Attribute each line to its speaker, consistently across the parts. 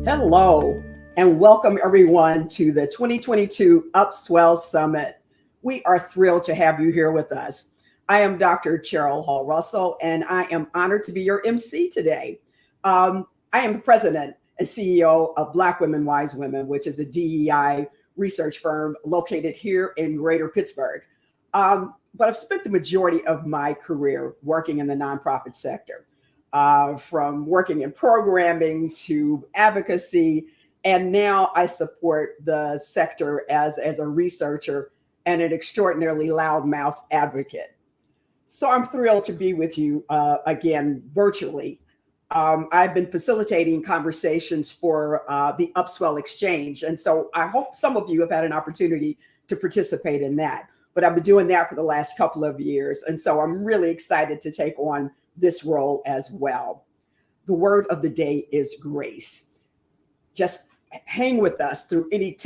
Speaker 1: Hello, and welcome everyone to the 2022 Upswell Summit. We are thrilled to have you here with us. I am Dr. Cheryl Hall Russell, and I am honored to be your MC today. I am the president and CEO of Black Women Wise Women, which is a DEI research firm located here in Greater Pittsburgh. But I've spent the majority of my career working in the nonprofit sector. From working in programming to advocacy. And now I support the sector as a researcher and an extraordinarily loudmouth advocate. So I'm thrilled to be with you again virtually. I've been facilitating conversations for the Upswell Exchange. And so I hope some of you have had an opportunity to participate in that. But I've been doing that for the last couple of years. And so I'm really excited to take on this role as well. The word of the day is grace. Just hang with us through any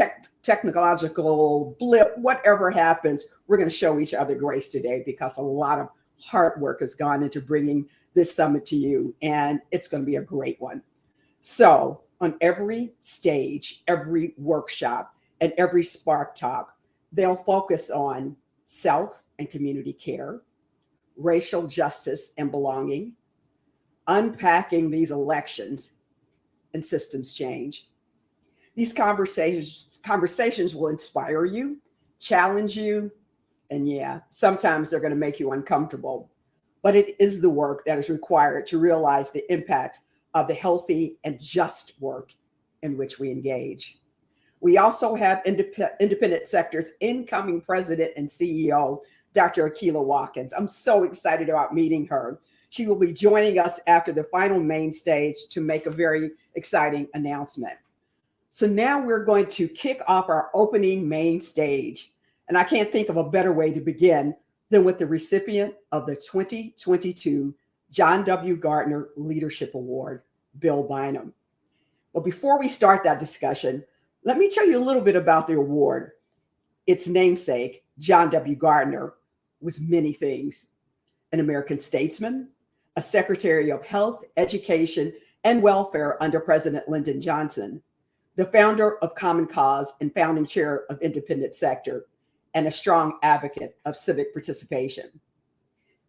Speaker 1: technological blip, whatever happens, we're going to show each other grace today because a lot of hard work has gone into bringing this summit to you, and it's going to be a great one. So on every stage, every workshop, and every Spark Talk, they'll focus on self and community care, racial justice and belonging, unpacking these elections and systems change. These conversations will inspire you, challenge you, and yeah, sometimes they're going to make you uncomfortable. But it is the work that is required to realize the impact of the healthy and just work in which we engage. We also have independent sector's incoming president and CEO, Dr. Akilah Watkins. I'm so excited about meeting her. She will be joining us after the final main stage to make a very exciting announcement. So now we're going to kick off our opening main stage. And I can't think of a better way to begin than with the recipient of the 2022 John W. Gardner Leadership Award, Bill Bynum. But before we start that discussion, let me tell you a little bit about the award. Its namesake, John W. Gardner, was many things: an American statesman, a Secretary of Health, Education, and Welfare under President Lyndon Johnson, the founder of Common Cause and founding chair of Independent Sector, and a strong advocate of civic participation.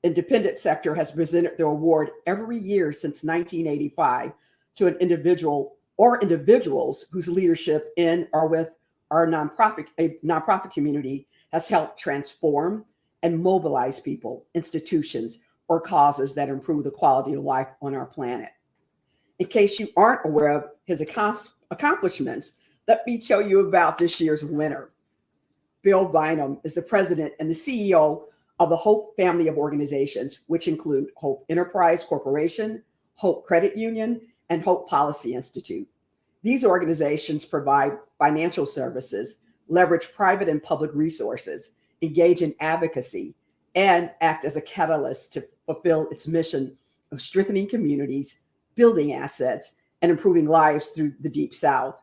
Speaker 1: Independent Sector has presented the award every year since 1985 to an individual or individuals whose leadership in or with our nonprofit community has helped transform and mobilize people, institutions, or causes that improve the quality of life on our planet. In case you aren't aware of his accomplishments, let me tell you about this year's winner. Bill Bynum is the president and the CEO of the Hope family of organizations, which include Hope Enterprise Corporation, Hope Credit Union, and Hope Policy Institute. These organizations provide financial services, leverage private and public resources, engage in advocacy, and act as a catalyst to fulfill its mission of strengthening communities, building assets, and improving lives through the Deep South.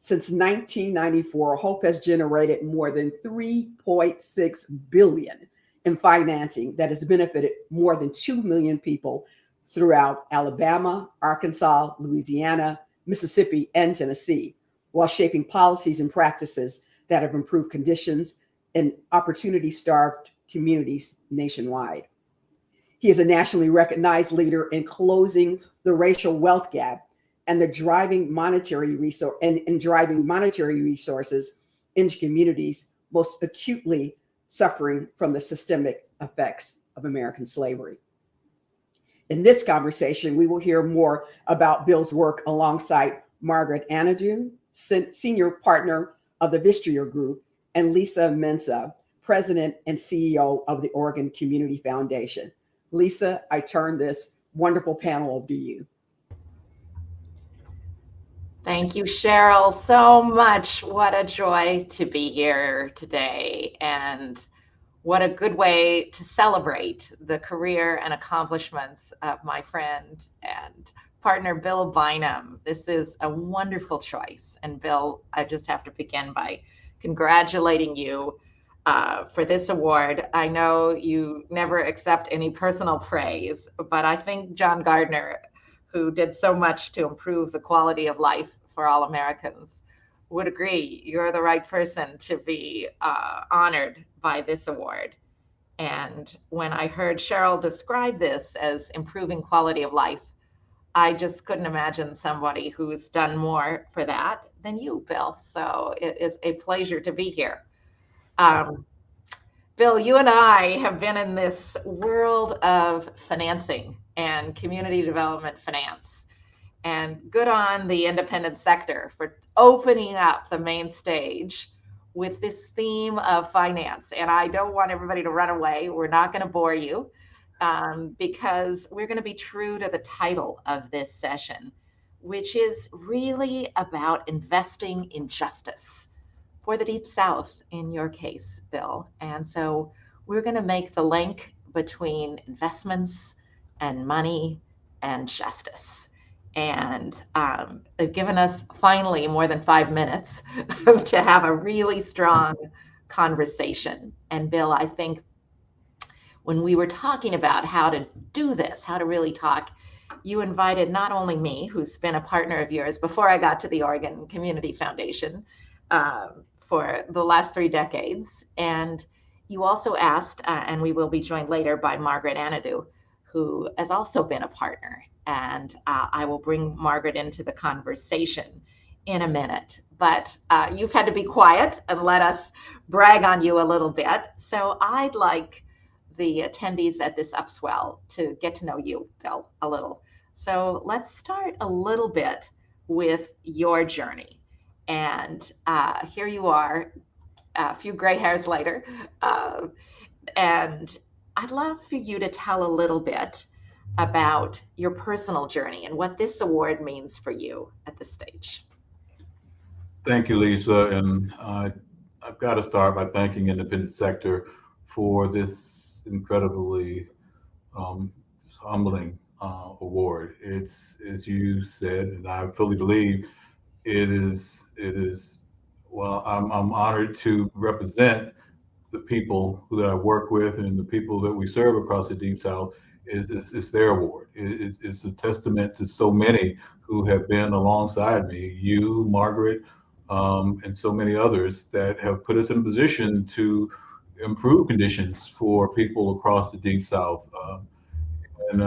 Speaker 1: Since 1994, Hope has generated more than $3.6 billion in financing that has benefited more than 2 million people throughout Alabama, Arkansas, Louisiana, Mississippi, and Tennessee, while shaping policies and practices that have improved conditions in opportunity-starved communities nationwide. He is a nationally recognized leader in closing the racial wealth gap and driving monetary resources into communities most acutely suffering from the systemic effects of American slavery. In this conversation, we will hear more about Bill's work alongside Margaret Anadu, senior partner of the Vistria Group, and Lisa Mensah, president and CEO of the Oregon Community Foundation. Lisa, I turn this wonderful panel over to you.
Speaker 2: Thank you, Cheryl, so much. What a joy to be here today, and what a good way to celebrate the career and accomplishments of my friend and partner, Bill Bynum. This is a wonderful choice. And Bill, I just have to begin by congratulating you for this award. I know you never accept any personal praise, but I think John Gardner, who did so much to improve the quality of life for all Americans would agree you're the right person to be honored by this award. And when I heard Cheryl describe this as improving quality of life, I just couldn't imagine somebody who's done more for that than you, Bill. So it is a pleasure to be here. Um, Bill, you and I have been in this world of financing and community development finance. And good on the independent sector for opening up the main stage with this theme of finance. And I don't want everybody to run away. We're not going to bore you because we're going to be true to the title of this session, which is really about investing in justice for the Deep South in your case, Bill. And so we're going to make the link between investments and money and justice. And they've given us finally more than 5 minutes to have a really strong conversation. And Bill, I think when we were talking about how to do this, how to really talk, you invited not only me, who's been a partner of yours before I got to the Oregon Community Foundation for the last 3 decades, and you also asked, and we will be joined later by Margaret Anadu, who has also been a partner. And I will bring Margaret into the conversation in a minute. But you've had to be quiet and let us brag on you a little bit. So I'd like the attendees at this upswell to get to know you, Bill, a little. So let's start a little bit with your journey. And here you are, a few gray hairs later. And I'd love for you to tell a little bit about your personal journey and what this award means for you at this stage.
Speaker 3: Thank you, Lisa. And I've got to start by thanking independent sector for this incredibly humbling award. It's, as you said, and I fully believe it is. Well, I'm honored to represent the people that I work with and the people that we serve across the Deep South. Is their award. It's a testament to so many who have been alongside me, you, Margaret, and so many others that have put us in a position to improve conditions for people across the Deep South. And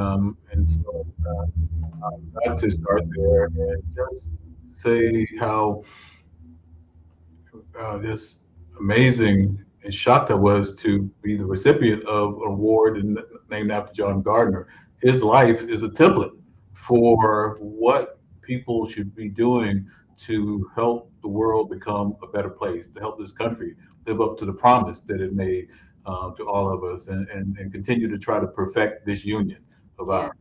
Speaker 3: so I'd like to start there and just say how just amazing and shocked I was to be the recipient of an award named after John Gardner. His life is a template for what people should be doing to help the world become a better place, to help this country live up to the promise that it made to all of us, and continue to try to perfect this union of ours.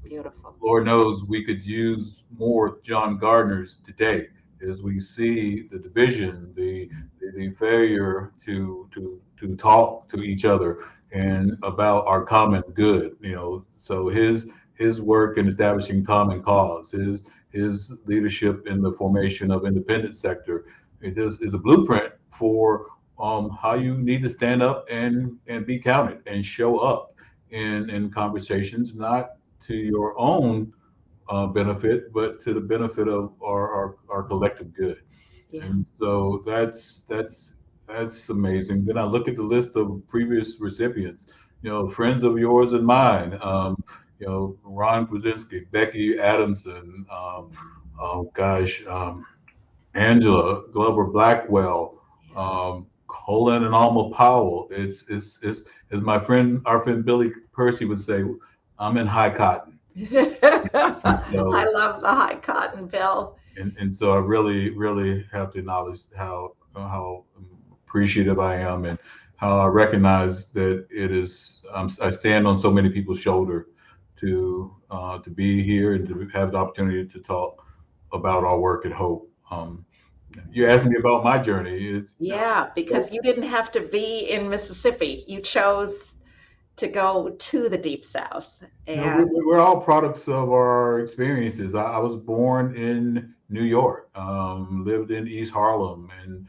Speaker 2: Beautiful.
Speaker 3: Lord knows we could use more John Gardners today as we see the division, the failure to talk to each other and about our common good. So his work in establishing common cause, his leadership in the formation of independent sector, it just is a blueprint for how you need to stand up and be counted and show up in conversations, not to your own benefit, but to the benefit of our collective good.
Speaker 2: Yeah.
Speaker 3: And so that's amazing. Then I look at the list of previous recipients, friends of yours and mine, Ron Krasinski, Becky Adamson, Angela Glover Blackwell, Colin and Alma Powell. It's as our friend Billy Percy would say, I'm in high cotton.
Speaker 2: I love the high cotton, Bill.
Speaker 3: And so I really, really have to acknowledge how appreciative I am and how I recognize that it is. I stand on so many people's shoulder to be here and to have the opportunity to talk about our work at Hope. You asked me about my journey.
Speaker 2: Because you didn't have to be in Mississippi. You chose to go to the Deep South. And
Speaker 3: we're all products of our experiences. I was born in New York, lived in East Harlem, and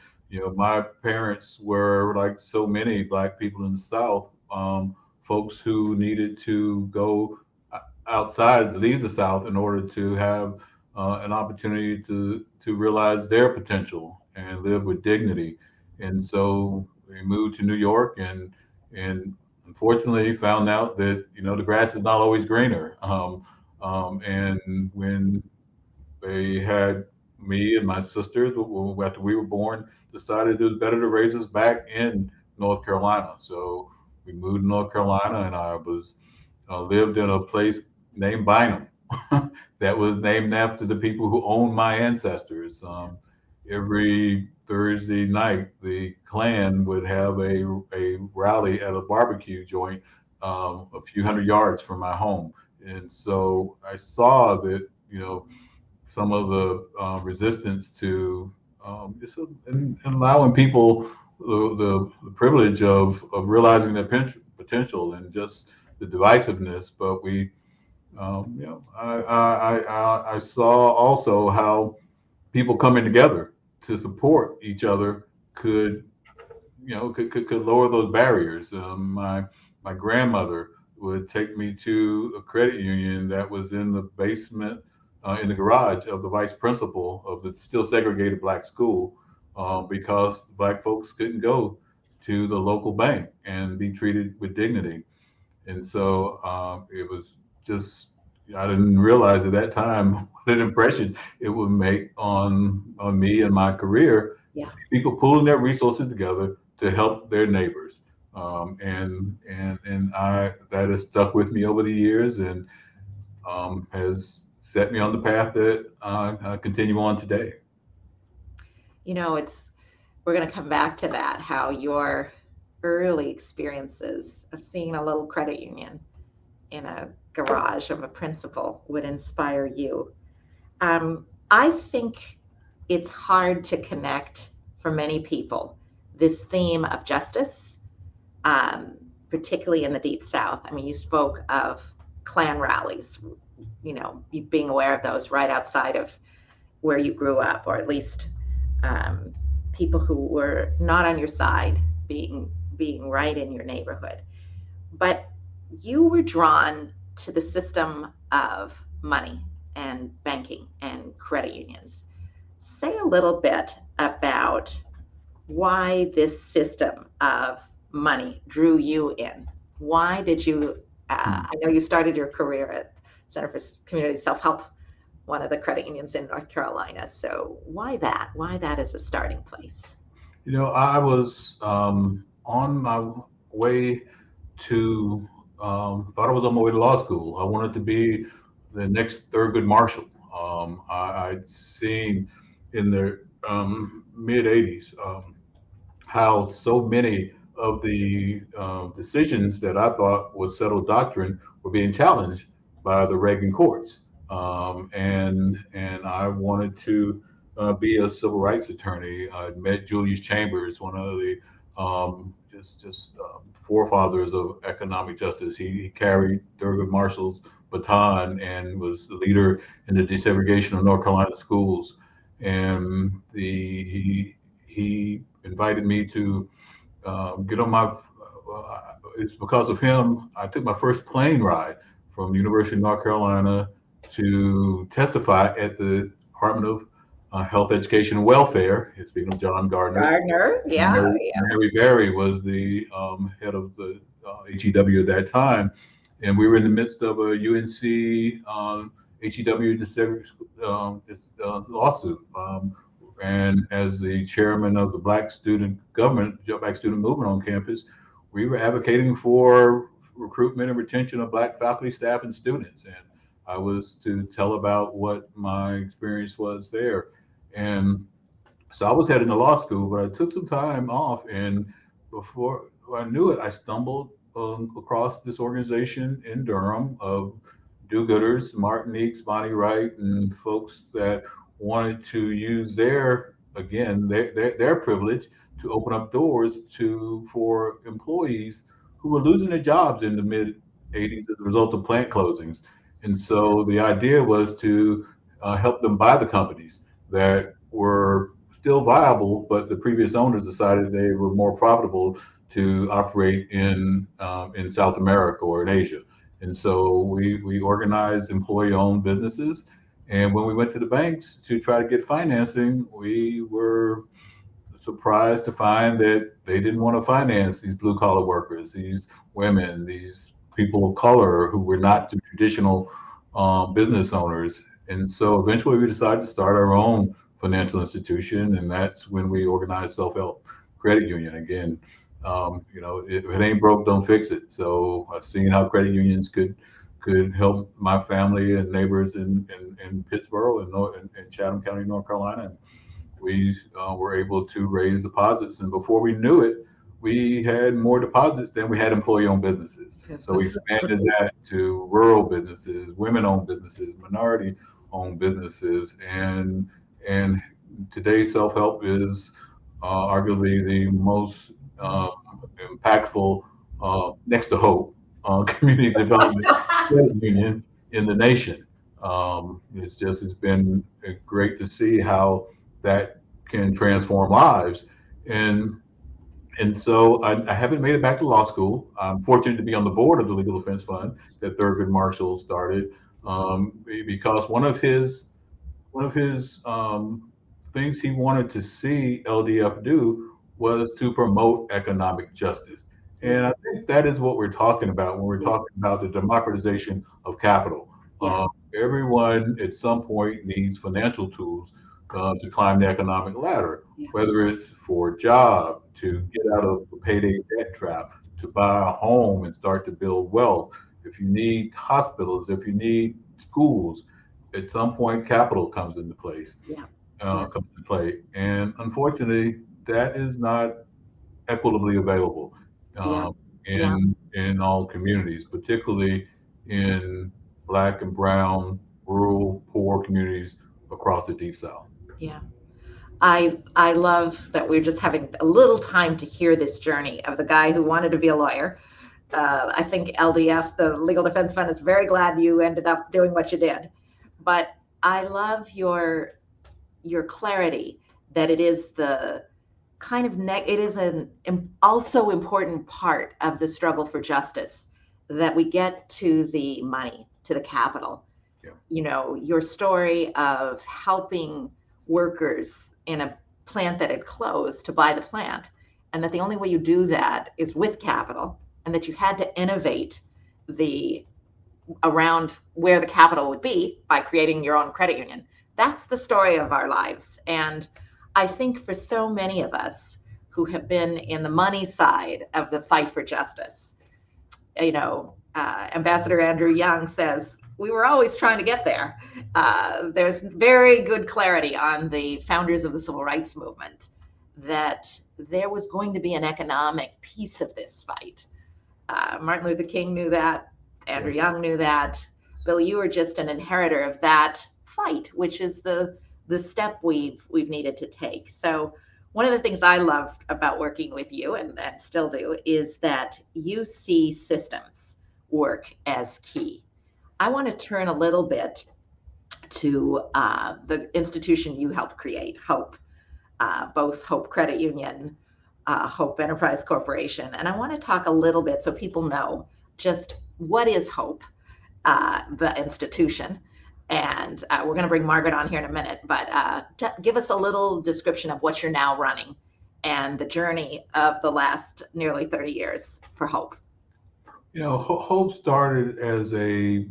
Speaker 3: my parents were, like so many Black people in the South, folks who needed to go outside, leave the South in order to have an opportunity to realize their potential and live with dignity. And so we moved to New York, and unfortunately found out that the grass is not always greener. And when they had me and my sisters, after we were born, decided it was better to raise us back in North Carolina. So we moved to North Carolina, and I was lived in a place named Bynum that was named after the people who owned my ancestors. Every Thursday night, the Klan would have a rally at a barbecue joint a few hundred yards from my home. And so I saw that, some of the resistance to just allowing people the privilege of realizing their potential and just the divisiveness. But I saw also how people coming together to support each other could lower those barriers. My grandmother would take me to a credit union that was in the basement, in the garage of the vice principal of the still segregated black school, because black folks couldn't go to the local bank and be treated with dignity. And so it was just, I didn't realize at that time what an impression it would make on me and my career.
Speaker 2: Yeah.
Speaker 3: People pulling their resources together to help their neighbors. And I that has stuck with me over the years, and has set me on the path that I continue on today.
Speaker 2: We're going to come back to that, how your early experiences of seeing a little credit union in a garage of a principal would inspire you. I think it's hard to connect for many people this theme of justice, particularly in the Deep South. I mean, you spoke of Klan rallies, you being aware of those right outside of where you grew up, or at least people who were not on your side being right in your neighborhood. But you were drawn to the system of money and banking and credit unions. Say a little bit about why this system of money drew you in. Why did you, I know you started your career at Center for Community Self-Help, one of the credit unions in North Carolina. So why that? Why that as a starting place?
Speaker 3: I was on my way to, thought I was on my way to law school. I wanted to be the next Thurgood Marshall. I'd seen in the mid 80s how so many of the decisions that I thought was settled doctrine were being challenged by the Reagan courts. And I wanted to be a civil rights attorney. I met Julius Chambers, one of the forefathers of economic justice. He carried Thurgood Marshall's baton and was the leader in the desegregation of North Carolina schools. And he invited me to get on my. It's because of him I took my first plane ride from the University of North Carolina to testify at the Department of Health, Education, and Welfare. Speaking of John Gardner.
Speaker 2: Gardner, yeah.
Speaker 3: Mary Berry was the head of the HEW at that time, and we were in the midst of a UNC HEW lawsuit. And as the chairman of the Black Student Movement on campus, we were advocating for recruitment and retention of Black faculty, staff, and students. And I was to tell about what my experience was there. And so I was heading to law school, but I took some time off. And before I knew it, I stumbled across this organization in Durham of do-gooders, Martiniques, Bonnie Wright, and folks that wanted to use their privilege to open up doors for employees who were losing their jobs in the mid 80s as a result of plant closings. And so the idea was to help them buy the companies that were still viable, but the previous owners decided they were more profitable to operate in South America or in Asia. And so we organized employee-owned businesses, And when we went to the banks to try to get financing, we were surprised to find that they didn't want to finance these blue collar workers, these women, these people of color who were not the traditional business owners. And so eventually we decided to start our own financial institution, and that's when we organized Self-Help Credit Union. Again, if it ain't broke, don't fix it. So I've seen how credit unions could help my family and neighbors in Pittsburgh and Chatham County, North Carolina. We were able to raise deposits, and before we knew it, we had more deposits than we had employee-owned businesses. So we expanded that to rural businesses, women-owned businesses, minority-owned businesses, and today self-help is arguably the most impactful, next to Hope, community development credit union in the nation. It's been great to see how that can transform lives. And and so I haven't made it back to law school. I'm fortunate to be on the board of the Legal Defense Fund that Thurgood Marshall started, because one of his things he wanted to see LDF do was to promote economic justice. And I think that is what we're talking about when we're talking about the democratization of capital. Everyone at some point needs financial tools to climb the economic ladder, whether it's for a job, to get out of the payday debt trap, to buy a home and start to build wealth. If you need hospitals, if you need schools, at some point capital comes into place. Comes into play, and unfortunately, that is not equitably available in all communities, particularly in Black and brown, rural, poor communities across the Deep South.
Speaker 2: Yeah. I love that we're just having a little time to hear this journey of the guy who wanted to be a lawyer. I think LDF, the Legal Defense Fund, is very glad you ended up doing what you did. But I love your clarity that it is the kind of it is an also important part of the struggle for justice, that we get to the money, to the capital. Your story of helping workers in a plant that had closed to buy the plant, and that the only way you do that is with capital, and that you had to innovate around where the capital would be by creating your own credit union. That's the story of our lives. And I think for so many of us who have been in the money side of the fight for justice, Ambassador Andrew Young says, we were always trying to get there. There's very good clarity on the founders of the civil rights movement that there was going to be an economic piece of this fight. Martin Luther King knew that. Andrew Young knew that. Bill, you were just an inheritor of that fight, which is the step we've needed to take. So one of the things I loved about working with you, and still do, is that you see systems work as key. I want to turn a little bit to the institution you helped create, Hope, both Hope Credit Union, Hope Enterprise Corporation. And I want to talk a little bit so people know just what is Hope, the institution. And we're going to bring Margaret on here in a minute, but give us a little description of what you're now running and the journey of the last nearly 30 years for Hope.
Speaker 3: Hope started as a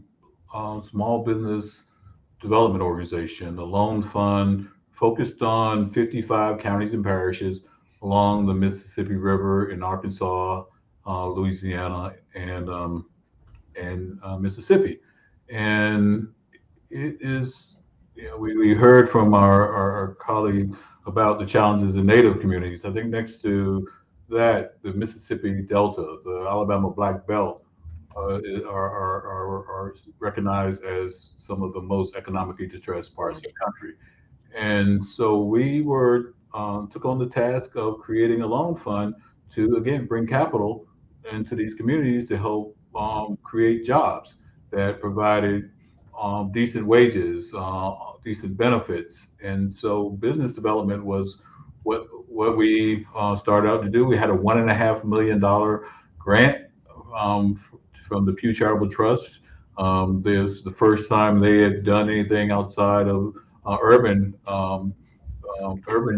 Speaker 3: small business development organization, the loan fund focused on 55 counties and parishes along the Mississippi River in Arkansas, Louisiana, and Mississippi. And it is, we heard from our colleague about the challenges in Native communities. I think next to that, the Mississippi Delta, the Alabama Black Belt, are recognized as some of the most economically distressed parts of the country. And so we took on the task of creating a loan fund to, again, bring capital into these communities to help create jobs that provided decent wages, decent benefits. And so business development was what we started out to do. We had a $1.5 million grant from the Pew Charitable Trust There's the first time they had done anything outside of urban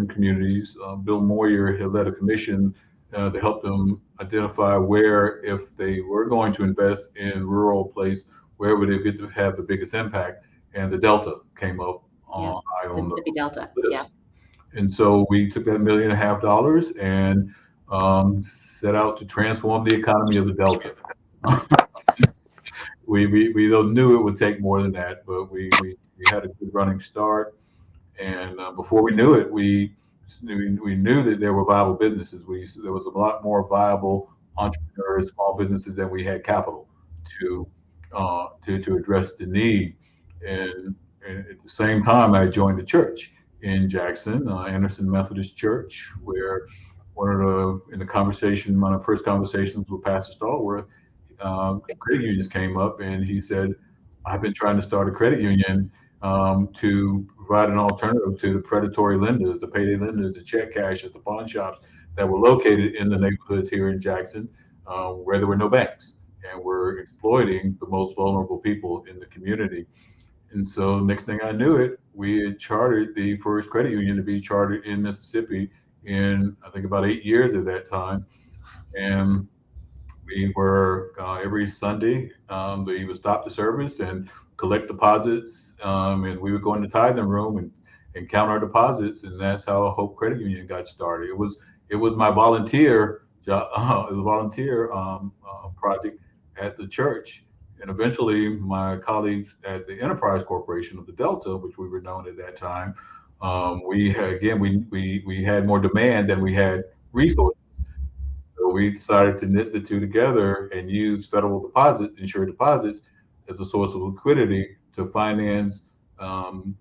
Speaker 3: communities. Bill Moyer had led a commission to help them identify where, if they were going to invest in rural place, where would it get to have the biggest impact? And the Delta came up high on the
Speaker 2: Mississippi Delta. Yeah.
Speaker 3: list. And so we took that $1.5 million and set out to transform the economy of the Delta. We knew it would take more than that, but we had a good running start. And before we knew it, we knew that there were viable businesses. There was a lot more viable entrepreneurs, small businesses than we had capital to to address the need. And at the same time, I joined the church in Jackson, Anderson Methodist Church, where in the conversation, one of the first conversations with Pastor Stallworth, credit unions came up, and he said, "I've been trying to start a credit union to provide an alternative to the predatory lenders, the payday lenders, the check cashers, the pawn shops that were located in the neighborhoods here in Jackson, where there were no banks, and were exploiting the most vulnerable people in the community." And so next thing I knew it, we had chartered the first credit union to be chartered in Mississippi in, I think, about 8 years at that time. And we were every Sunday, we would stop the service and collect deposits, and we would go in the tithing room and count our deposits, and that's how Hope Credit Union got started. It was my volunteer job, it was a volunteer project at the church, and eventually my colleagues at the Enterprise Corporation of the Delta, which we were known at that time, we had again we had more demand than we had resources. So we decided to knit the two together and use federal insured deposits as a source of liquidity to finance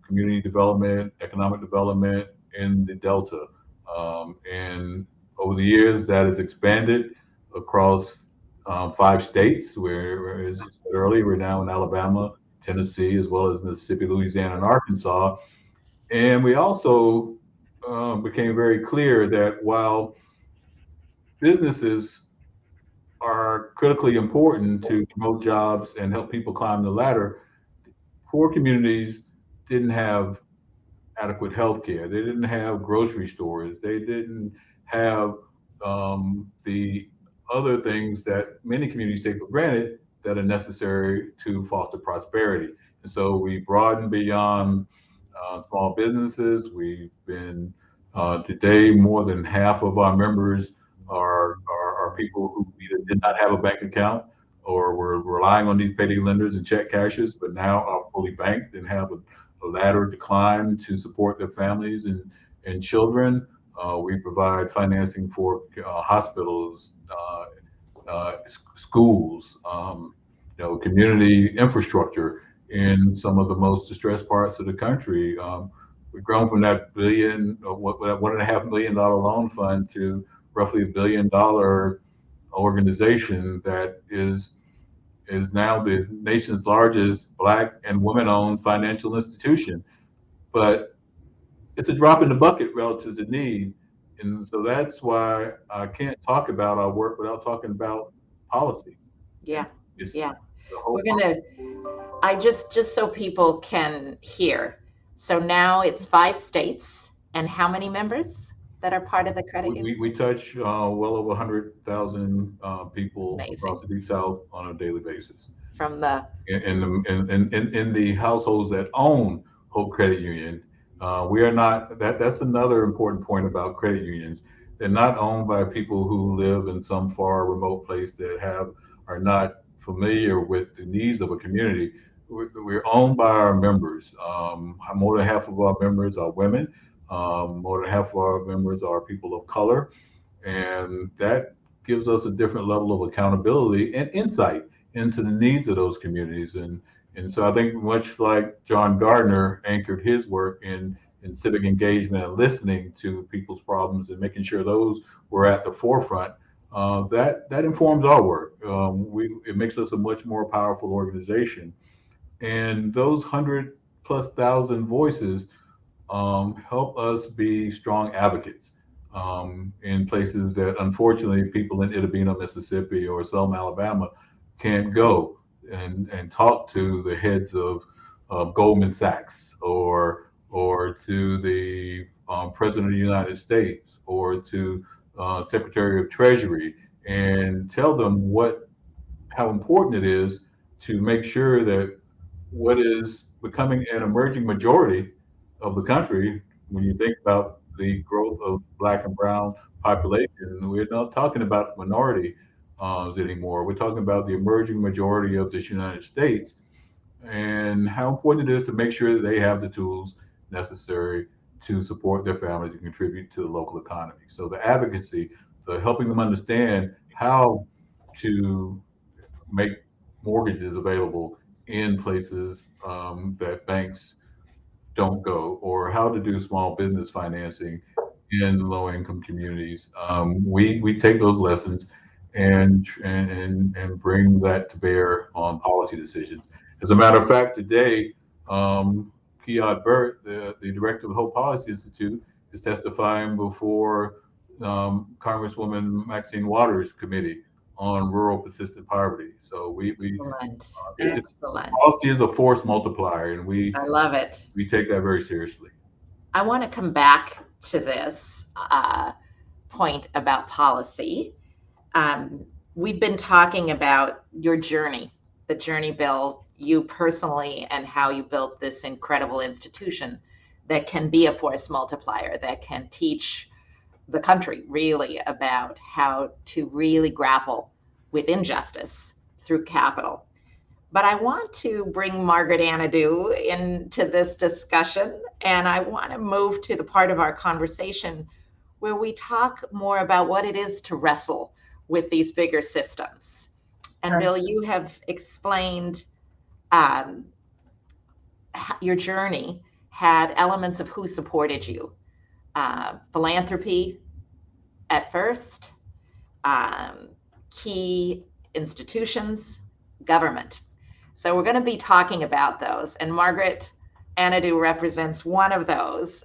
Speaker 3: community development, economic development in the Delta. And over the years, that has expanded across 5 states, where, as you said earlier, we're now in Alabama, Tennessee, as well as Mississippi, Louisiana, and Arkansas. And we also became very clear that while businesses are critically important to promote jobs and help people climb the ladder, poor communities didn't have adequate health care. They didn't have grocery stores. They didn't have the other things that many communities take for granted that are necessary to foster prosperity. And so we broadened beyond small businesses. We've been today, more than half of our members are people who either did not have a bank account or were relying on these payday lenders and check cashers, but now are fully banked and have a ladder to climb to support their families and children. We provide financing for hospitals, schools, community infrastructure in some of the most distressed parts of the country. We've grown from that $1.5 million loan fund to roughly $1 billion organization that is now the nation's largest Black and women-owned financial institution. But it's a drop in the bucket relative to need. And so that's why I can't talk about our work without talking about policy.
Speaker 2: Yeah.
Speaker 3: It's
Speaker 2: Yeah.
Speaker 3: the whole
Speaker 2: We're gonna, I just so people can hear. So now it's 5 states, and how many members that are part of the credit union?
Speaker 3: we touch well over 100,000 people
Speaker 2: Amazing.
Speaker 3: across the Deep South on a daily basis.
Speaker 2: From the
Speaker 3: In the households that own Hope Credit Union, we are not. That's another important point about credit unions. They're not owned by people who live in some far remote place that are not familiar with the needs of a community. We're owned by our members. More than half of our members are women. More than half of our members are people of color, and that gives us a different level of accountability and insight into the needs of those communities. And so I think, much like John Gardner anchored his work in civic engagement and listening to people's problems and making sure those were at the forefront, that informs our work. It makes us a much more powerful organization. And those 100,000+ voices help us be strong advocates in places that unfortunately people in Bynum, Mississippi or Selma, Alabama can't go. and talk to the heads of Goldman Sachs or to the President of the United States or to Secretary of Treasury and tell them how important it is to make sure that what is becoming an emerging majority of the country, when you think about the growth of Black and brown population, we're not talking about minority anymore. We're talking about the emerging majority of this United States and how important it is to make sure that they have the tools necessary to support their families and contribute to the local economy. So the advocacy, the helping them understand how to make mortgages available in places that banks don't go, or how to do small business financing in low-income communities. We take those lessons and bring that to bear on policy decisions. As a matter of fact, today, Kiad Burt, the director of the Hope Policy Institute, is testifying before Congresswoman Maxine Waters' committee on rural persistent poverty. So
Speaker 2: Excellent.
Speaker 3: policy is a force multiplier, and
Speaker 2: I love it.
Speaker 3: we take that very seriously.
Speaker 2: I want to come back to this point about policy. We've been talking about your journey, the journey, Bill, you personally, and how you built this incredible institution that can be a force multiplier, that can teach the country really about how to really grapple with injustice through capital. But I want to bring Margaret Anadou into this discussion, and I want to move to the part of our conversation where we talk more about what it is to wrestle with these bigger systems. And
Speaker 4: Right.
Speaker 2: Bill, you have explained your journey had elements of who supported you. Philanthropy at first, key institutions, government. So we're going to be talking about those. And Margaret Anadou represents one of those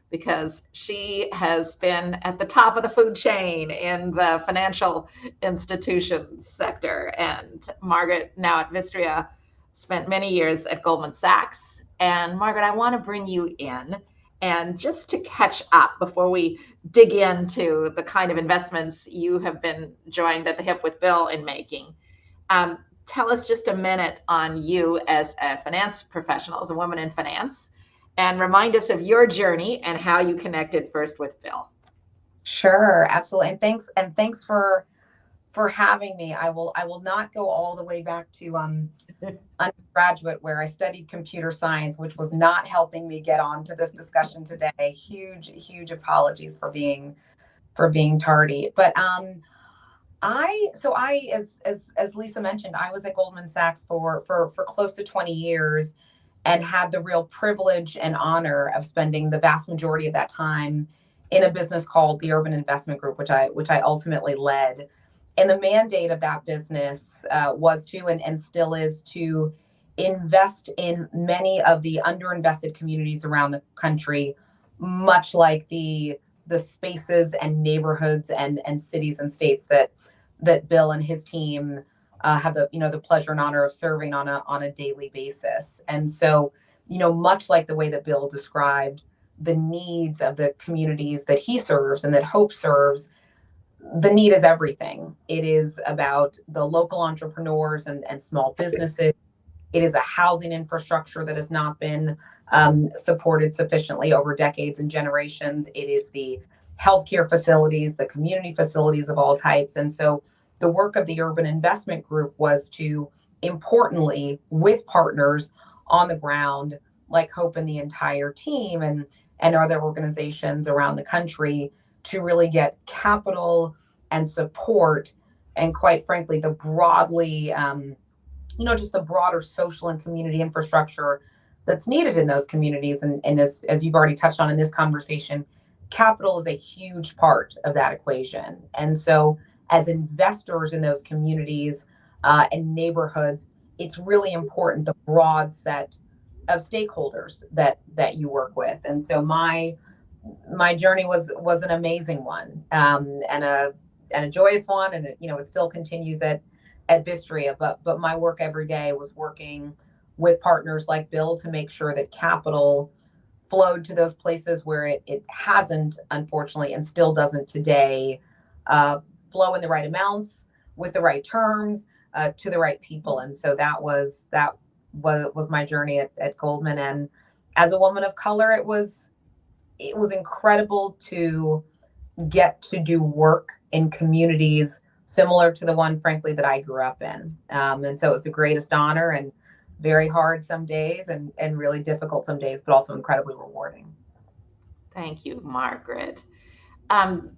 Speaker 2: because she has been at the top of the food chain in the financial institutions sector. And Margaret, now at Vistria, spent many years at Goldman Sachs. And Margaret, I want to bring you in. And just to catch up before we dig into the kind of investments you have been joined at the hip with Bill in making, tell us just a minute on you as a finance professional, as a woman in finance, and remind us of your journey and how you connected first with Bill.
Speaker 4: Sure, absolutely. And thanks for having me. I will not go all the way back to undergraduate where I studied computer science, which was not helping me get on to this discussion today. Huge apologies for being tardy. But as Lisa mentioned, I was at Goldman Sachs for close to 20 years and had the real privilege and honor of spending the vast majority of that time in a business called the Urban Investment Group, which I ultimately led. And the mandate of that business was to, and still is, to invest in many of the underinvested communities around the country, much like the spaces and neighborhoods and cities and states that Bill and his team have the pleasure and honor of serving on a daily basis. And so, much like the way that Bill described the needs of the communities that he serves and that Hope serves, the need is everything. It is about the local entrepreneurs and small businesses. It is a housing infrastructure that has not been supported sufficiently over decades and generations. It is the healthcare facilities, the community facilities of all types. And so the work of the Urban Investment Group was to, importantly, with partners on the ground, like Hope and the entire team and other organizations around the country, to really get capital and support, and quite frankly, the broadly, just the broader social and community infrastructure that's needed in those communities. And as you've already touched on in this conversation, capital is a huge part of that equation. And so as investors in those communities and neighborhoods, it's really important the broad set of stakeholders that you work with. And so my journey was an amazing one, and a joyous one, and it still continues at at Vistria, but my work every day was working with partners like Bill to make sure that capital flowed to those places where it hasn't, unfortunately, and still doesn't today, flow in the right amounts, with the right terms, to the right people. And so that was my journey at Goldman. And as a woman of color, it was incredible to get to do work in communities similar to the one, frankly, that I grew up in. And so it was the greatest honor, and very hard some days, and really difficult some days, but also incredibly rewarding.
Speaker 2: Thank you, Margaret.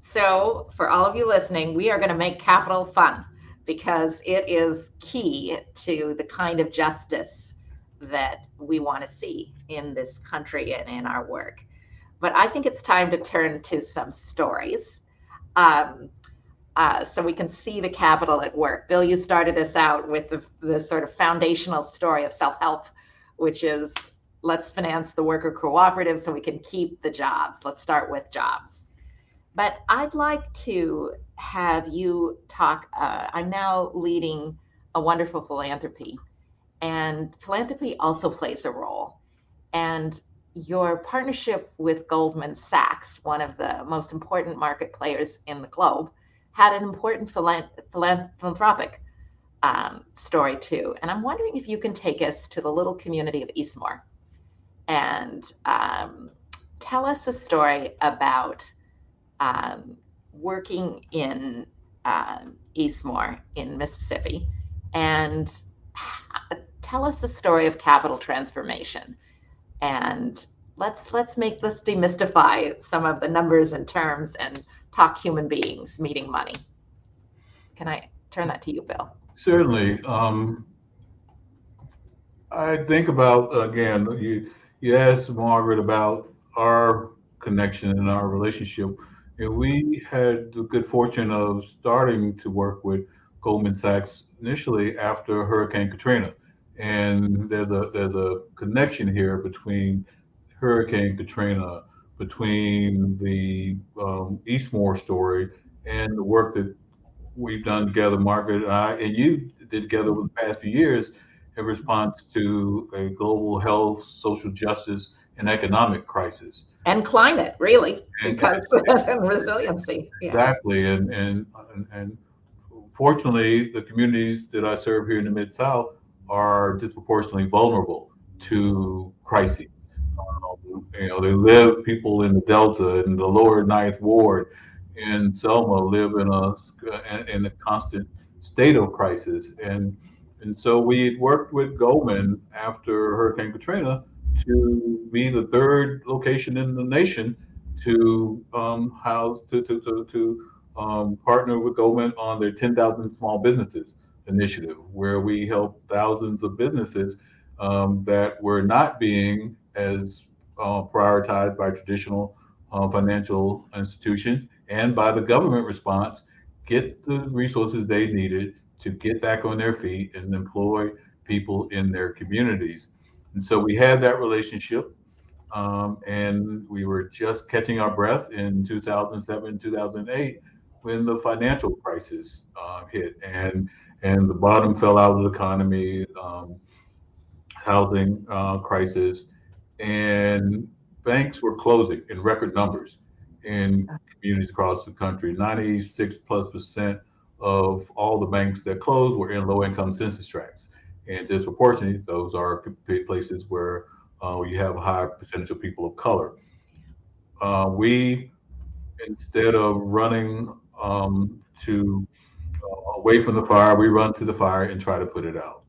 Speaker 2: So for all of you listening, we are going to make capital fun, because it is key to the kind of justice that we want to see in this country and in our work. But I think it's time to turn to some stories, so we can see the capital at work. Bill, you started us out with the sort of foundational story of self-help, which is, let's finance the worker cooperative so we can keep the jobs. Let's start with jobs. But I'd like to have you talk. I'm now leading a wonderful philanthropy, and philanthropy also plays a role. And your partnership with Goldman Sachs, one of the most important market players in the globe, had an important philanthropic story too. And I'm wondering if you can take us to the little community of Eastmore and tell us a story about working in Eastmore in Mississippi, and tell us the story of capital transformation. And let's demystify some of the numbers and terms and talk human beings meeting money. Can I turn that to you, Bill?
Speaker 3: Certainly. I think about, again, you asked Margaret about our connection and our relationship. And we had the good fortune of starting to work with Goldman Sachs initially after Hurricane Katrina. And there's a connection here between Hurricane Katrina, between the Eastmore story, and the work that we've done together, Margaret and I, and you did together over the past few years in response to a global health, social justice, and economic crisis.
Speaker 2: And climate, really, because and resiliency.
Speaker 3: Yeah. Exactly, and fortunately, the communities that I serve here in the Mid-South are disproportionately vulnerable to crises. People in the Delta, in the lower Ninth Ward, in Selma live in a constant state of crisis. And so we worked with Goldman after Hurricane Katrina to be the third location in the nation to partner with Goldman on their 10,000 Small Businesses initiative, where we help thousands of businesses that were not being as prioritized by traditional financial institutions and by the government response, get the resources they needed to get back on their feet and employ people in their communities. And so we had that relationship, and we were just catching our breath in 2007, 2008, when the financial crisis hit, and the bottom fell out of the economy, housing crisis, and banks were closing in record numbers in communities across the country. 96+% of all the banks that closed were in low-income census tracts, and disproportionately, those are places where you have a high percentage of people of color. We, instead of running away from the fire, we run to the fire and try to put it out.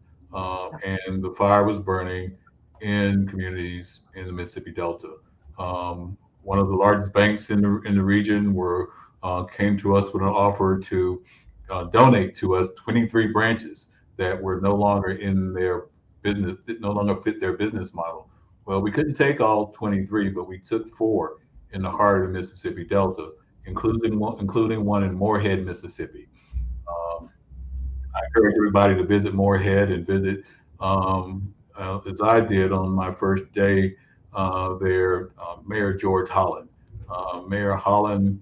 Speaker 3: And the fire was burning in communities in the Mississippi Delta. One of the largest banks in the region came to us with an offer to donate to us 23 branches that were no longer in their business, no longer fit their business model. Well, we couldn't take all 23, but we took 4 in the heart of the Mississippi Delta, including one in Morehead, Mississippi. I encourage everybody to visit Morehead and visit, as I did on my first day there, Mayor George Holland. Mayor Holland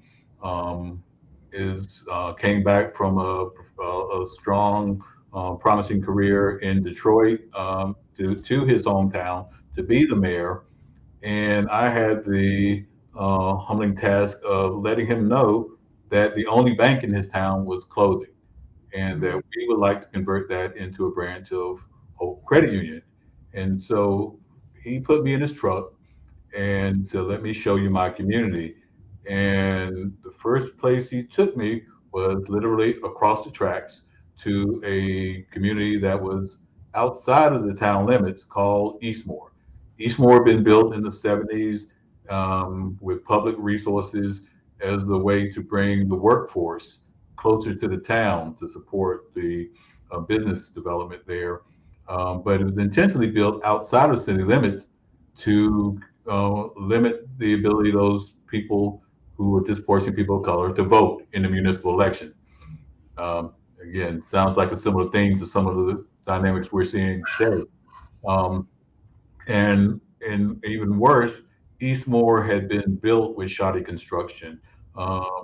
Speaker 3: came back from a strong promising career in Detroit to his hometown to be the mayor. And I had the humbling task of letting him know that the only bank in his town was closing, and that we would like to convert that into a branch of Hope Credit Union. And so he put me in his truck and said, "Let me show you my community." And the first place he took me was literally across the tracks to a community that was outside of the town limits called Eastmore. Eastmore had been built in the 70s with public resources as a way to bring the workforce closer to the town to support the business development there. But it was intentionally built outside of city limits to limit the ability of those people who were disproportionate people of color to vote in the municipal election. Again, sounds like a similar theme to some of the dynamics we're seeing today. Um, and even worse, Eastmore had been built with shoddy construction.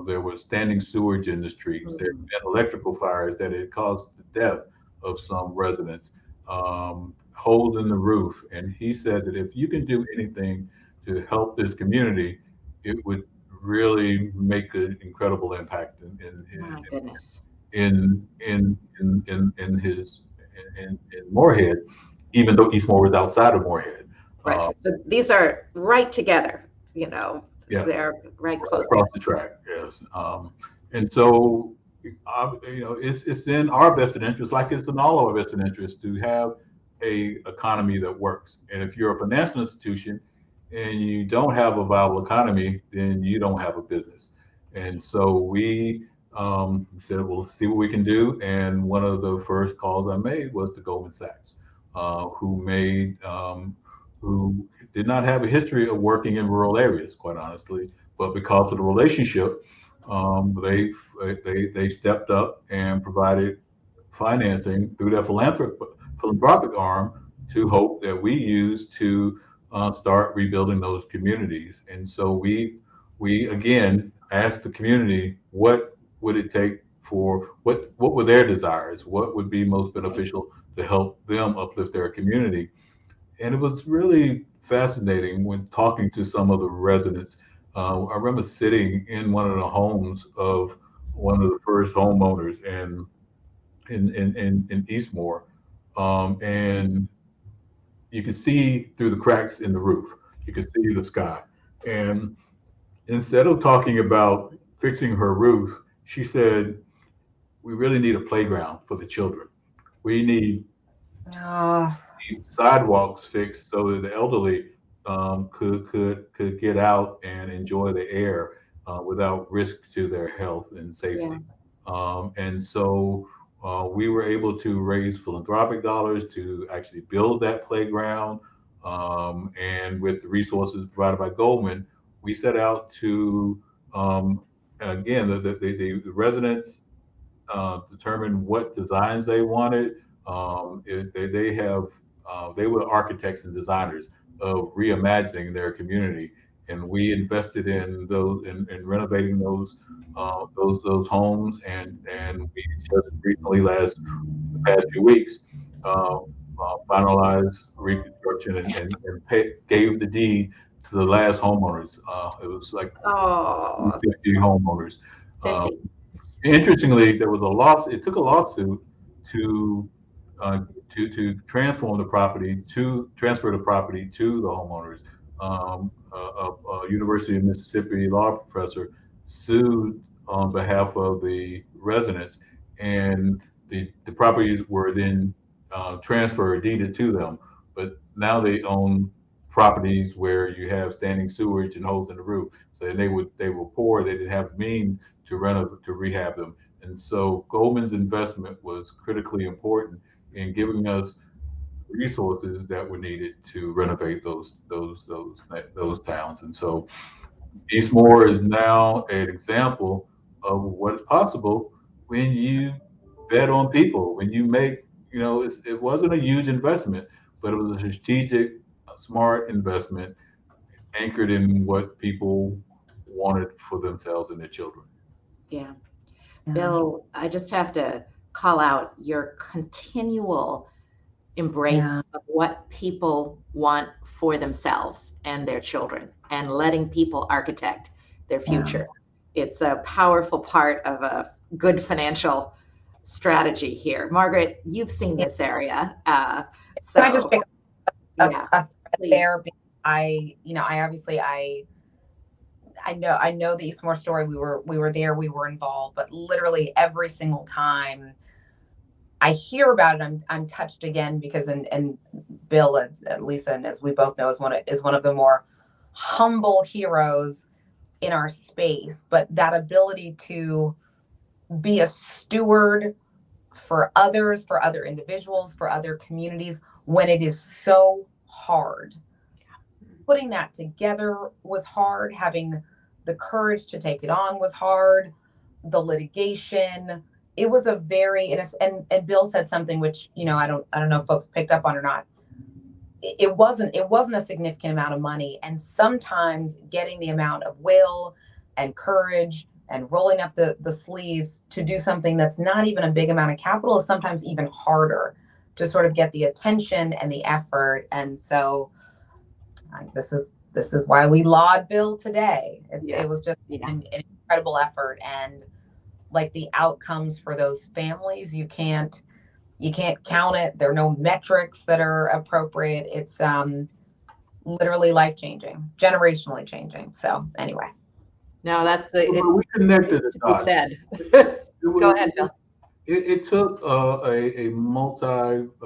Speaker 3: There was standing sewage in the streets. There had been electrical fires that had caused the death of some residents. Holes in the roof. And he said that if you can do anything to help this community, it would really make an incredible impact
Speaker 2: My goodness.
Speaker 3: in his in Moorhead, even though Eastmore was outside of Moorhead.
Speaker 2: Right. So these are right together, you know,
Speaker 3: Yeah,
Speaker 2: they're right close.
Speaker 3: across the track. Yes, and so you know, it's in our vested interest, like it's in all of our vested interest, to have a economy that works. And if you're a financial institution and you don't have a viable economy, then you don't have a business. And so we said, "Well, let's see what we can do." And one of the first calls I made was to Goldman Sachs, who made who did not have a history of working in rural areas, quite honestly, but because of the relationship, they stepped up and provided financing through their philanthropic arm to Hope that we used to start rebuilding those communities. And so we again asked the community, what would it take for what were their desires, what would be most beneficial to help them uplift their community. And it was really fascinating when talking to some of the residents. I remember sitting in one of the homes of one of the first homeowners in Eastmore, and you could see through the cracks in the roof. You could see the sky. And instead of talking about fixing her roof, she said, "We really need a playground for the children. We need
Speaker 4: Oh,
Speaker 3: sidewalks fixed so that the elderly could get out and enjoy the air without risk to their health and
Speaker 2: Yeah.
Speaker 3: safety." And so we were able to raise philanthropic dollars to actually build that playground. And with the resources provided by Goldman, we set out to again the residents determine what designs they wanted. They have they were architects and designers of reimagining their community, and we invested in those in renovating those homes, and we just recently the past few weeks finalized reconstruction and gave the deed to the last homeowners. It was like
Speaker 2: Oh,
Speaker 3: 50 homeowners. Uh,
Speaker 2: 50.
Speaker 3: Interestingly, there was a loss. It took a lawsuit to uh, transfer the property to the homeowners. A University of Mississippi law professor sued on behalf of the residents, and the properties were then transferred, deeded to them. But now they own properties where you have standing sewage and holes in the roof. So they were poor. They didn't have means to rehab them. And so Goldman's investment was critically important in giving us resources that were needed to renovate those towns. And so Eastmore is now an example of what is possible when you bet on people, when you make, you know, it wasn't a huge investment, but it was a strategic, smart investment anchored in what people wanted for themselves and their children.
Speaker 2: Yeah.
Speaker 4: yeah.
Speaker 2: Bill, I just have to call out your continual embrace of what people want for themselves and their children, and letting people architect their future. It's a powerful part of a good financial strategy here. Margaret, you've seen this area.
Speaker 4: Can I just pick up
Speaker 2: yeah,
Speaker 4: a thread there? I know the Eastmore story. We were there, we were involved, but literally every single time I hear about it, I'm touched again, because and Bill and Lisa, and as we both know, is one of the more humble heroes in our space. But that ability to be a steward for others, for other individuals, for other communities, when it is so hard. Putting that together was hard. Having the courage to take it on was hard. The litigation, it was a very, and Bill said something which, I don't know if folks picked up on or not. It wasn't a significant amount of money. And sometimes getting the amount of will and courage and rolling up the sleeves to do something that's not even a big amount of capital is sometimes even harder to sort of get the attention and the effort. And so this is why we laud Bill today. It was just an incredible effort, and like the outcomes for those families, you can't count it. There are no metrics that are appropriate. It's literally life-changing, generationally changing. So anyway.
Speaker 2: No, that's
Speaker 3: we connected the dots.
Speaker 2: Said. Go ahead, Bill.
Speaker 3: It took a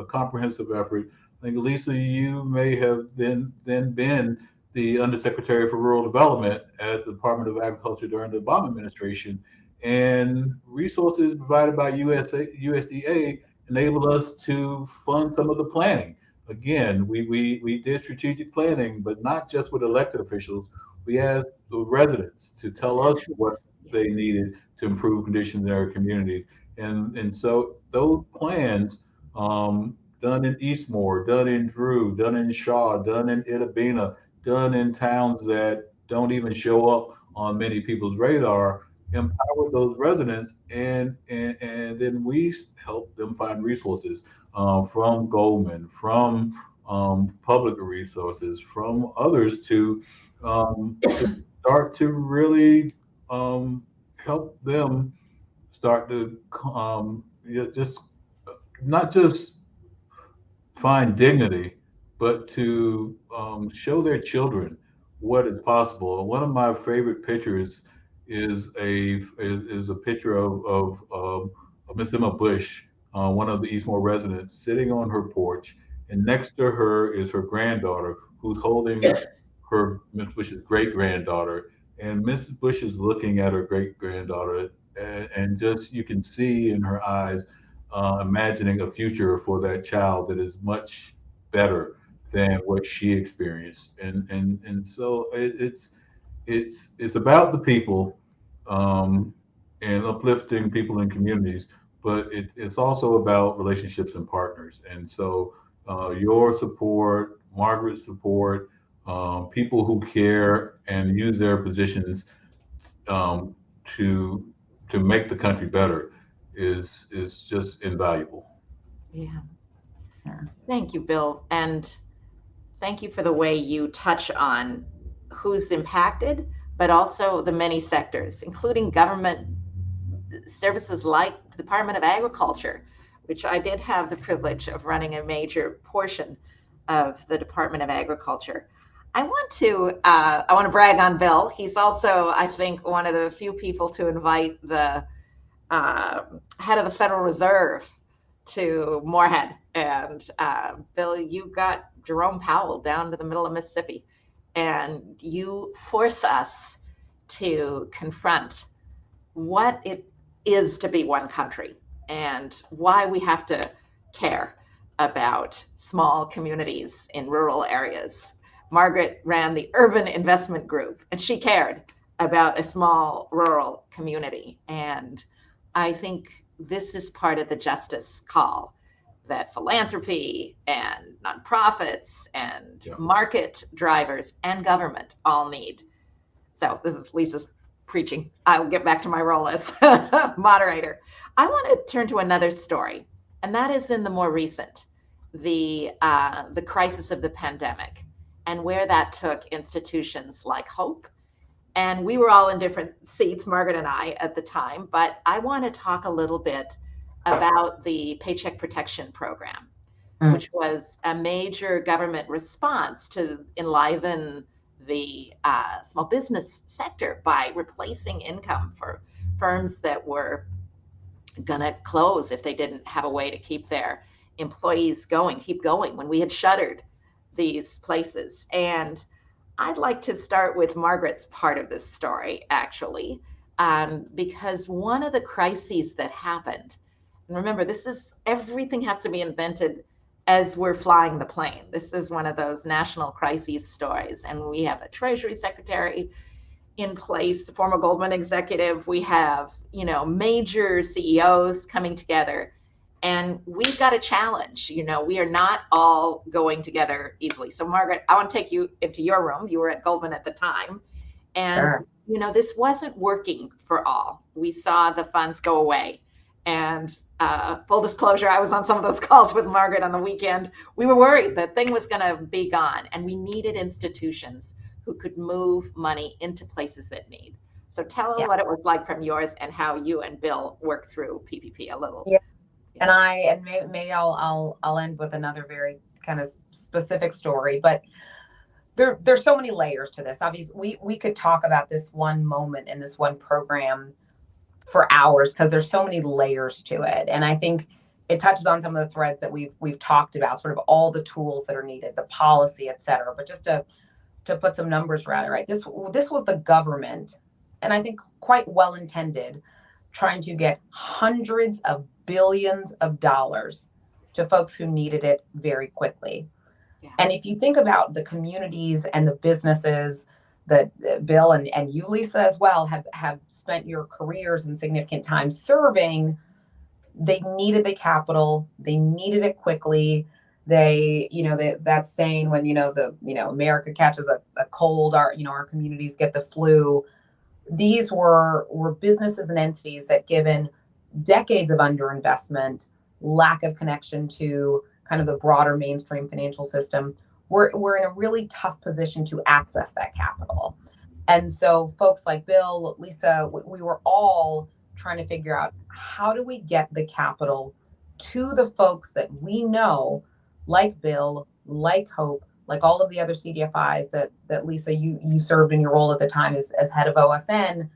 Speaker 3: comprehensive effort. I think, Lisa, you may have then been the Undersecretary for Rural Development at the Department of Agriculture during the Obama administration, and resources provided by USDA enabled us to fund some of the planning. Again, we did strategic planning, but not just with elected officials. We asked the residents to tell us what they needed to improve conditions in their communities. And so those plans, done in Eastmore, done in Drew, done in Shaw, done in Itabena, done in towns that don't even show up on many people's radar, empower those residents, and then we help them find resources from Goldman, from public resources, from others to start to really help them start to just not just find dignity, but to show their children what is possible. And one of my favorite pictures is a picture of Miss Emma Bush, one of the Eastmore residents, sitting on her porch, and next to her is her granddaughter, who's holding her Miss Bush's great granddaughter, and Mrs. Bush is looking at her great granddaughter, and just you can see in her eyes, imagining a future for that child that is much better than what she experienced, and so it's about the people, and uplifting people in communities, but it's also about relationships and partners. And so your support, Margaret's support, people who care and use their positions to make the country better is just invaluable.
Speaker 2: Yeah. Thank you, Bill. And thank you for the way you touch on who's impacted, but also the many sectors, including government services like the Department of Agriculture, which I did have the privilege of running a major portion of the Department of Agriculture. I want to brag on Bill. He's also, I think, one of the few people to invite the head of the Federal Reserve to Morehead. And Bill, you got Jerome Powell down to the middle of Mississippi, and you force us to confront what it is to be one country and why we have to care about small communities in rural areas. Margaret ran the Urban Investment Group, and she cared about a small rural community. And I think this is part of the justice call that philanthropy and nonprofits and market drivers and government all need. So this is Lisa's preaching. I'll get back to my role as moderator. I want to turn to another story, and that is in the more recent, the crisis of the pandemic, and where that took institutions like Hope. And we were all in different seats, Margaret and I, at the time. But I want to talk a little bit about the Paycheck Protection Program, which was a major government response to enliven the small business sector by replacing income for firms that were going to close if they didn't have a way to keep their employees keep going when we had shuttered these places. And I'd like to start with Margaret's part of this story, actually, because one of the crises that happened, and remember, everything has to be invented as we're flying the plane. This is one of those national crises stories. And we have a Treasury Secretary in place, a former Goldman executive. We have, major CEOs coming together. And we've got a challenge. We are not all going together easily. So, Margaret, I want to take you into your room. You were at Goldman at the time. And, this wasn't working for all. We saw the funds go away. And full disclosure, I was on some of those calls with Margaret on the weekend. We were worried that thing was going to be gone. And we needed institutions who could move money into places that need. So tell them what it was like from yours and how you and Bill worked through PPP a little.
Speaker 4: Yeah. And maybe I'll end with another very kind of specific story, but there's so many layers to this. Obviously, we could talk about this one moment in this one program for hours because there's so many layers to it. And I think it touches on some of the threads that we've talked about, sort of all the tools that are needed, the policy, et cetera. But just to put some numbers around it, right? This was the government, and I think quite well intended, trying to get hundreds of billions of dollars to folks who needed it very quickly. Yeah. And if you think about the communities and the businesses that Bill and you, Lisa, as well, have spent your careers and significant time serving, they needed the capital, they needed it quickly. That saying when, America catches a cold, our communities get the flu. These were businesses and entities that, given decades of underinvestment, lack of connection to kind of the broader mainstream financial system, we're in a really tough position to access that capital. And so folks like Bill, Lisa, we were all trying to figure out, how do we get the capital to the folks that we know, like Bill, like Hope, like all of the other CDFIs that Lisa, you served in your role at the time as head of OFN,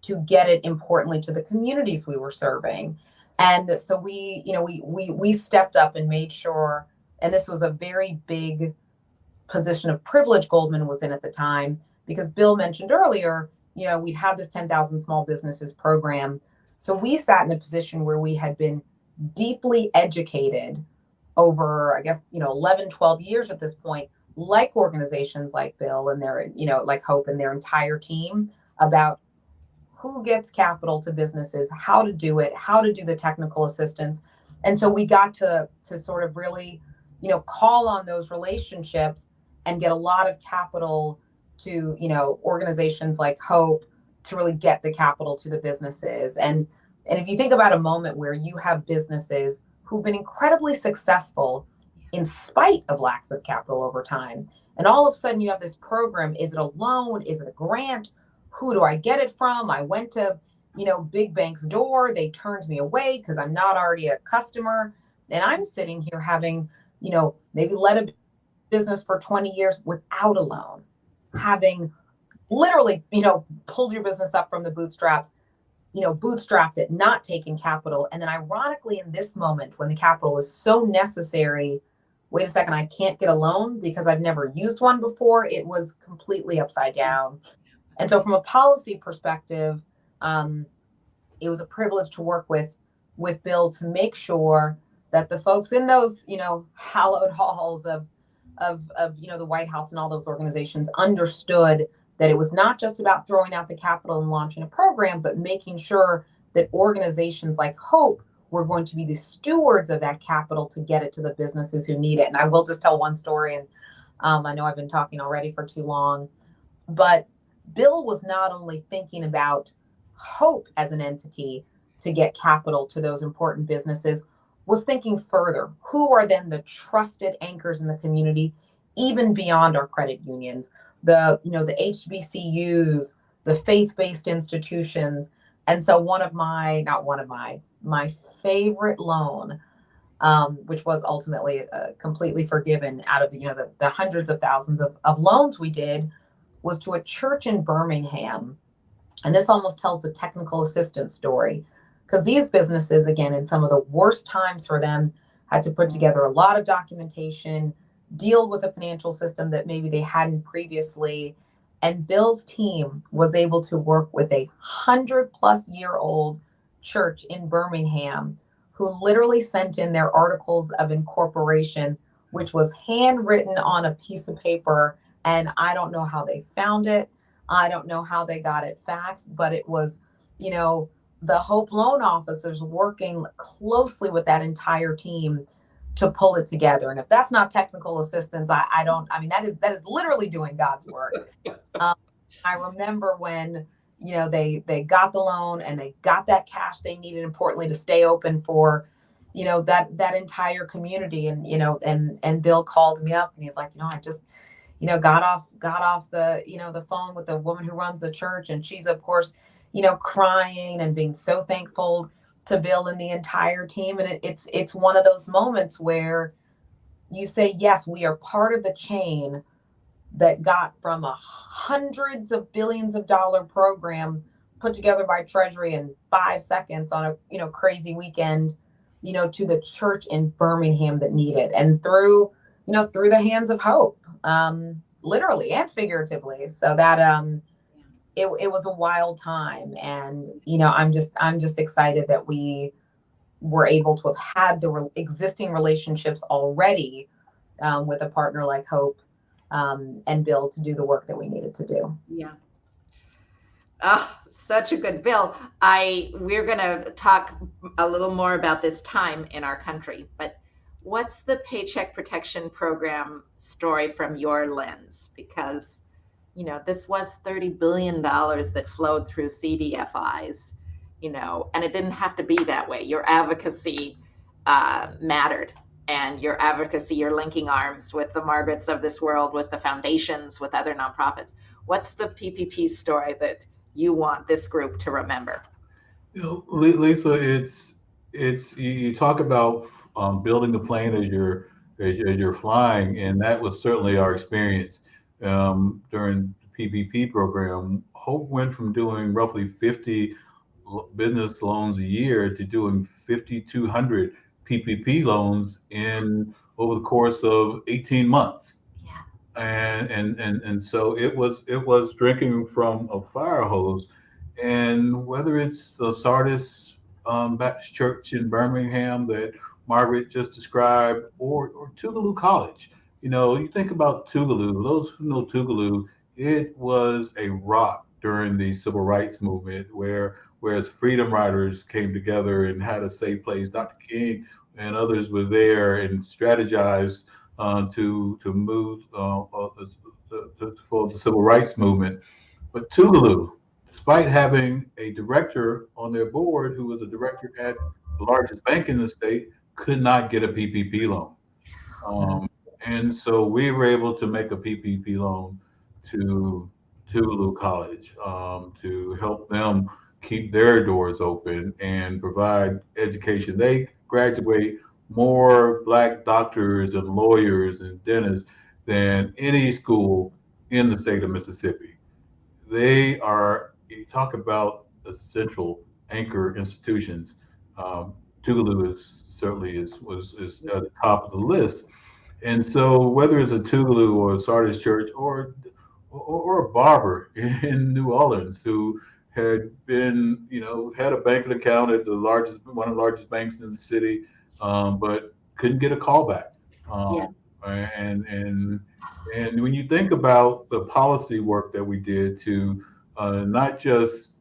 Speaker 4: to get it, importantly, to the communities we were serving. And so we stepped up and made sure, and this was a very big position of privilege Goldman was in at the time, because Bill mentioned earlier, we had this 10,000 small businesses program. So we sat in a position where we had been deeply educated over, 11, 12 years at this point, like organizations like Bill and their, like Hope and their entire team, about who gets capital to businesses, how to do it, how to do the technical assistance. And so we got to sort of really, call on those relationships and get a lot of capital to, organizations like Hope to really get the capital to the businesses. And if you think about a moment where you have businesses who've been incredibly successful in spite of lacks of capital over time, and all of a sudden you have this program, is it a loan? Is it a grant? Who do I get it from? I went to, big bank's door. They turned me away because I'm not already a customer. And I'm sitting here having, maybe led a business for 20 years without a loan, having literally, pulled your business up from the bootstraps, bootstrapped it, not taking capital. And then ironically, in this moment when the capital is so necessary, wait a second, I can't get a loan because I've never used one before. It was completely upside down. And so from a policy perspective, it was a privilege to work with Bill to make sure that the folks in those, hallowed halls of the White House and all those organizations understood that it was not just about throwing out the capital and launching a program, but making sure that organizations like Hope were going to be the stewards of that capital to get it to the businesses who need it. And I will just tell one story, and I know I've been talking already for too long, but Bill was not only thinking about Hope as an entity to get capital to those important businesses, was thinking further. Who are then the trusted anchors in the community, even beyond our credit unions, the HBCUs, the faith-based institutions. And so my favorite loan, which was ultimately completely forgiven out of the hundreds of thousands of loans we did, was to a church in Birmingham. And this almost tells the technical assistance story, because these businesses, again, in some of the worst times for them, had to put together a lot of documentation, deal with a financial system that maybe they hadn't previously. And Bill's team was able to work with a 100-plus-year-old church in Birmingham who literally sent in their articles of incorporation, which was handwritten on a piece of paper. And I don't know how they found it. I don't know how they got it faxed, but it was, the Hope loan officers working closely with that entire team to pull it together. And if that's not technical assistance, that is literally doing God's work. I remember when, they got the loan and they got that cash they needed, importantly, to stay open for, that entire community. And, and Bill called me up and he's like, I just, got off the, the phone with the woman who runs the church. And she's, of course, crying and being so thankful to Bill and the entire team. And it's one of those moments where you say, yes, we are part of the chain that got from a hundreds of billions of dollar program put together by Treasury in 5 seconds on a, crazy weekend, to the church in Birmingham that needed, and through the hands of Hope, literally and figuratively. So that, it was a wild time. And, I'm just excited that we were able to have had the existing relationships already, with a partner like Hope, and Bill, to do the work that we needed to do.
Speaker 2: Yeah. Such a good Bill. We're going to talk a little more about this time in our country, but what's the Paycheck Protection Program story from your lens? Because, this was $30 billion that flowed through CDFIs, and it didn't have to be that way. Your advocacy mattered. And your advocacy, you're linking arms with the Margarets of this world, with the foundations, with other nonprofits. What's the PPP story that you want this group to remember?
Speaker 3: Lisa, it's you talk about building the plane as you're flying, and that was certainly our experience during the PPP program. Hope went from doing roughly 50 business loans a year to doing 5,200 PPP loans over the course of 18 months.
Speaker 2: Yeah.
Speaker 3: And so it was drinking from a fire hose. And whether it's the Sardis Baptist Church in Birmingham that Margaret just described, or Tougaloo College, you think about Tougaloo. Those who know Tougaloo, it was a rock during the civil rights movement, whereas freedom riders came together and had a safe place. Dr. King and others were there and strategized to move for the civil rights movement. But Tougaloo, despite having a director on their board who was a director at the largest bank in the state, could not get a PPP loan. And so we were able to make a PPP loan to Tougaloo College to help them keep their doors open and provide education. They graduate more Black doctors and lawyers and dentists than any school in the state of Mississippi. You talk about essential anchor institutions. Tougaloo was at the top of the list. And so whether it's a Tougaloo or a Sardis Church or a barber in New Orleans who had been, had a banking account at one of the largest banks in the city, but couldn't get a call back.
Speaker 2: Yeah.
Speaker 3: And when you think about the policy work that we did to not just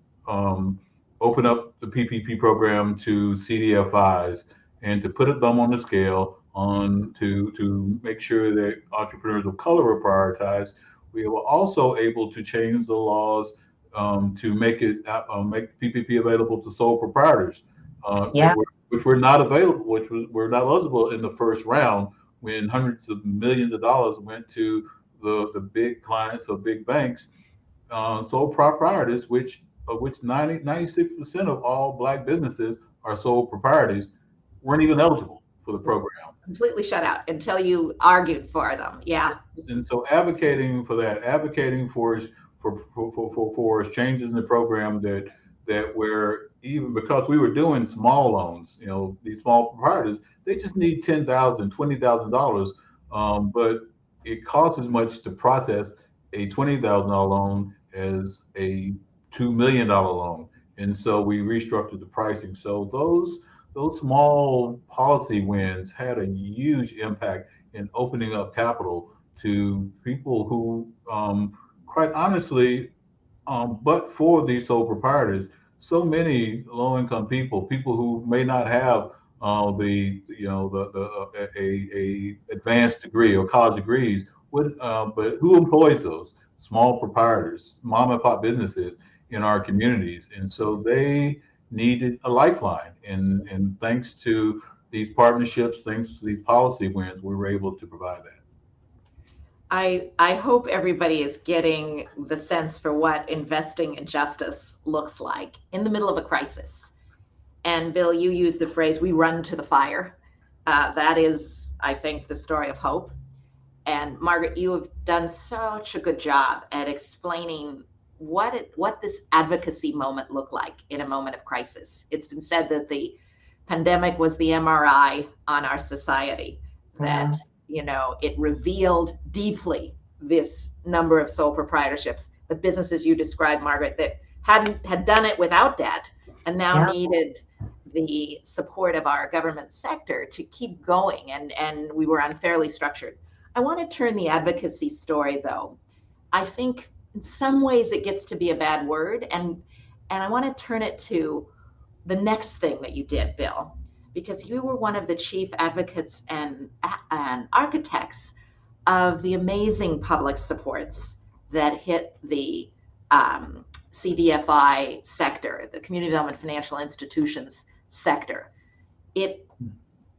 Speaker 3: open up the PPP program to CDFIs and to put a thumb on the scale to make sure that entrepreneurs of color are prioritized, We were also able to change the laws to make make PPP available to sole proprietors,
Speaker 4: Yeah.
Speaker 3: which were not available, were not eligible in the first round when hundreds of millions of dollars went to the big clients of big banks. Sole proprietors, of which 96% of all Black businesses are sole proprietors, weren't even eligible for the program.
Speaker 2: Completely shut out until you argued for them. Yeah.
Speaker 3: And so advocating for that, advocating for changes in the program that were, even because we were doing small loans, these small proprietors, they just need $10,000, $20,000, but it costs as much to process a $20,000 loan as a $2 million loan. And so we restructured the pricing. So those small policy wins had a huge impact in opening up capital to people who, quite honestly, but for these sole proprietors, so many low-income people who may not have a advanced degree or college degrees, but who employs those small proprietors, mom and pop businesses in our communities, and so they needed a lifeline. And thanks to these partnerships, thanks to these policy wins, we were able to provide that.
Speaker 2: I hope everybody is getting the sense for what investing in justice looks like in the middle of a crisis. And Bill, you used the phrase, we run to the fire. That is, I think, the story of hope. And Margaret, you have done such a good job at explaining what this advocacy moment looked like in a moment of crisis. It's been said that the pandemic was the MRI on our society, that it revealed deeply this number of sole proprietorships, the businesses you described, Margaret, that had done it without debt and now needed the support of our government sector to keep going, and we were unfairly structured. I want to turn the advocacy story, though. I think in some ways it gets to be a bad word, and I want to turn it to the next thing that you did, Bill, because you were one of the chief advocates and architects of the amazing public supports that hit the CDFI sector, the Community Development Financial Institutions sector. It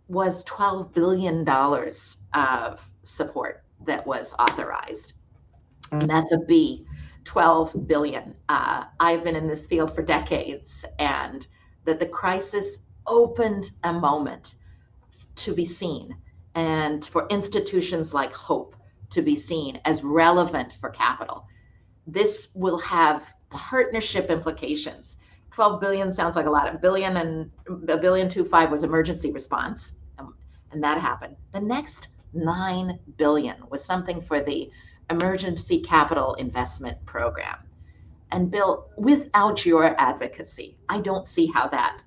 Speaker 2: was $12 billion of support that was authorized. And that's a B, 12 billion. I've been in this field for decades, and that the crisis opened a moment to be seen, and for institutions like Hope to be seen as relevant for capital. This will have partnership implications. 12 billion sounds like a lot. $1.25 billion was emergency response, and that happened. The next 9 billion was something for the Emergency Capital Investment Program. And Bill, without your advocacy, I don't see how that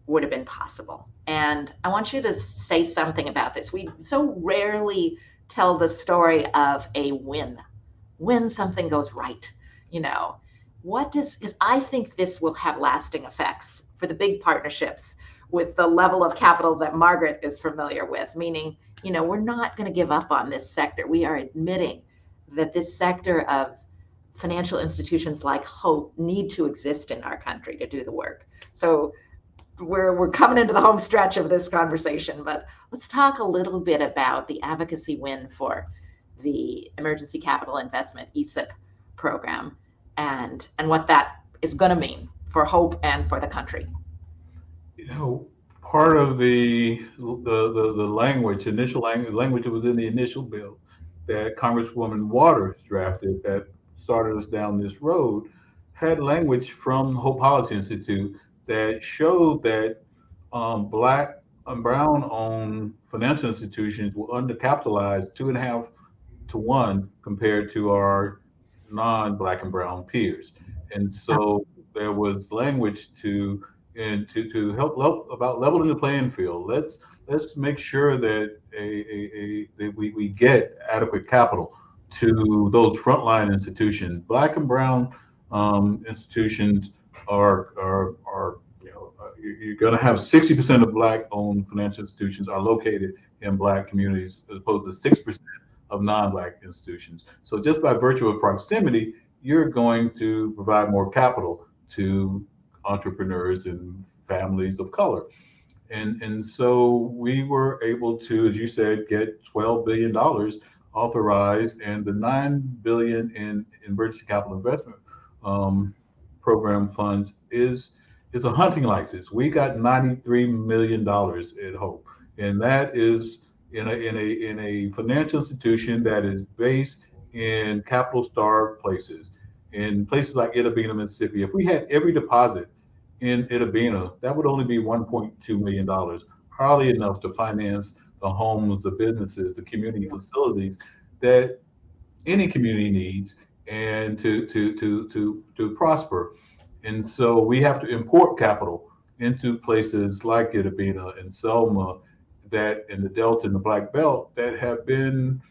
Speaker 2: would have been possible. And I want you to say something about this. We so rarely tell the story of a win, when something goes right. Because I think this will have lasting effects for the big partnerships with the level of capital that Margaret is familiar with, meaning, we're not going to give up on this sector. We are admitting that this sector of financial institutions like Hope need to exist in our country to do the work. So we're coming into the home stretch of this conversation, but let's talk a little bit about the advocacy win for the Emergency Capital Investment ESIP program and what that is going to mean for Hope and for the country.
Speaker 3: Part of the language that was in the initial bill that Congresswoman Waters drafted that started us down this road had language from Hope Policy Institute that showed that Black and Brown-owned financial institutions were undercapitalized 2.5 to 1 compared to our non-Black and Brown peers. And so there was language to help about leveling the playing field. Let's make sure that that we get adequate capital to those frontline institutions. Black and Brown institutions are you're going to have 60% of Black-owned financial institutions are located in Black communities, as opposed to 6% of non-Black institutions. So just by virtue of proximity, you're going to provide more capital to entrepreneurs and families of color. And so we were able to, as you said, get $12 billion authorized, and the $9 billion in emergency capital investment program funds is a hunting license. We got $93 million at Hope, and that is in a financial institution that is based in capital starved places, in places like Itta Bynum, Mississippi. If we had every deposit in Itta Bynum, that would only be $1.2 million, hardly enough to finance the homes, the businesses, the community facilities that any community needs and to prosper. And so we have to import capital into places like Itta Bynum and Selma, that in the Delta and the Black Belt, that have been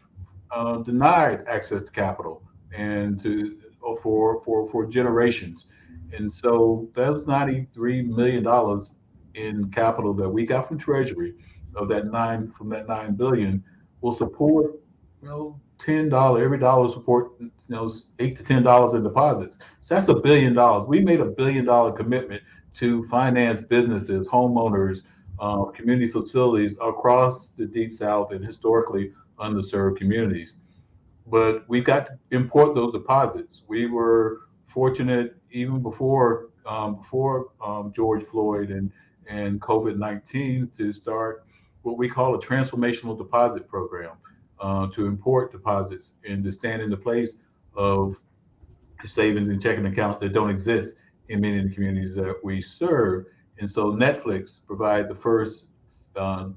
Speaker 3: denied access to capital and for generations. And so those $93 million in capital that we got from Treasury of that 9 billion will support, $10, every dollar will support, $8 to $10 in deposits. So that's $1 billion. We made $1 billion commitment to finance businesses, homeowners, community facilities across the Deep South and historically underserved communities. But we got to import those deposits. We were fortunate even before George Floyd and COVID-19 to start what we call a transformational deposit program, to import deposits and to stand in the place of savings and checking accounts that don't exist in many of the communities that we serve. And so Netflix provided the first $10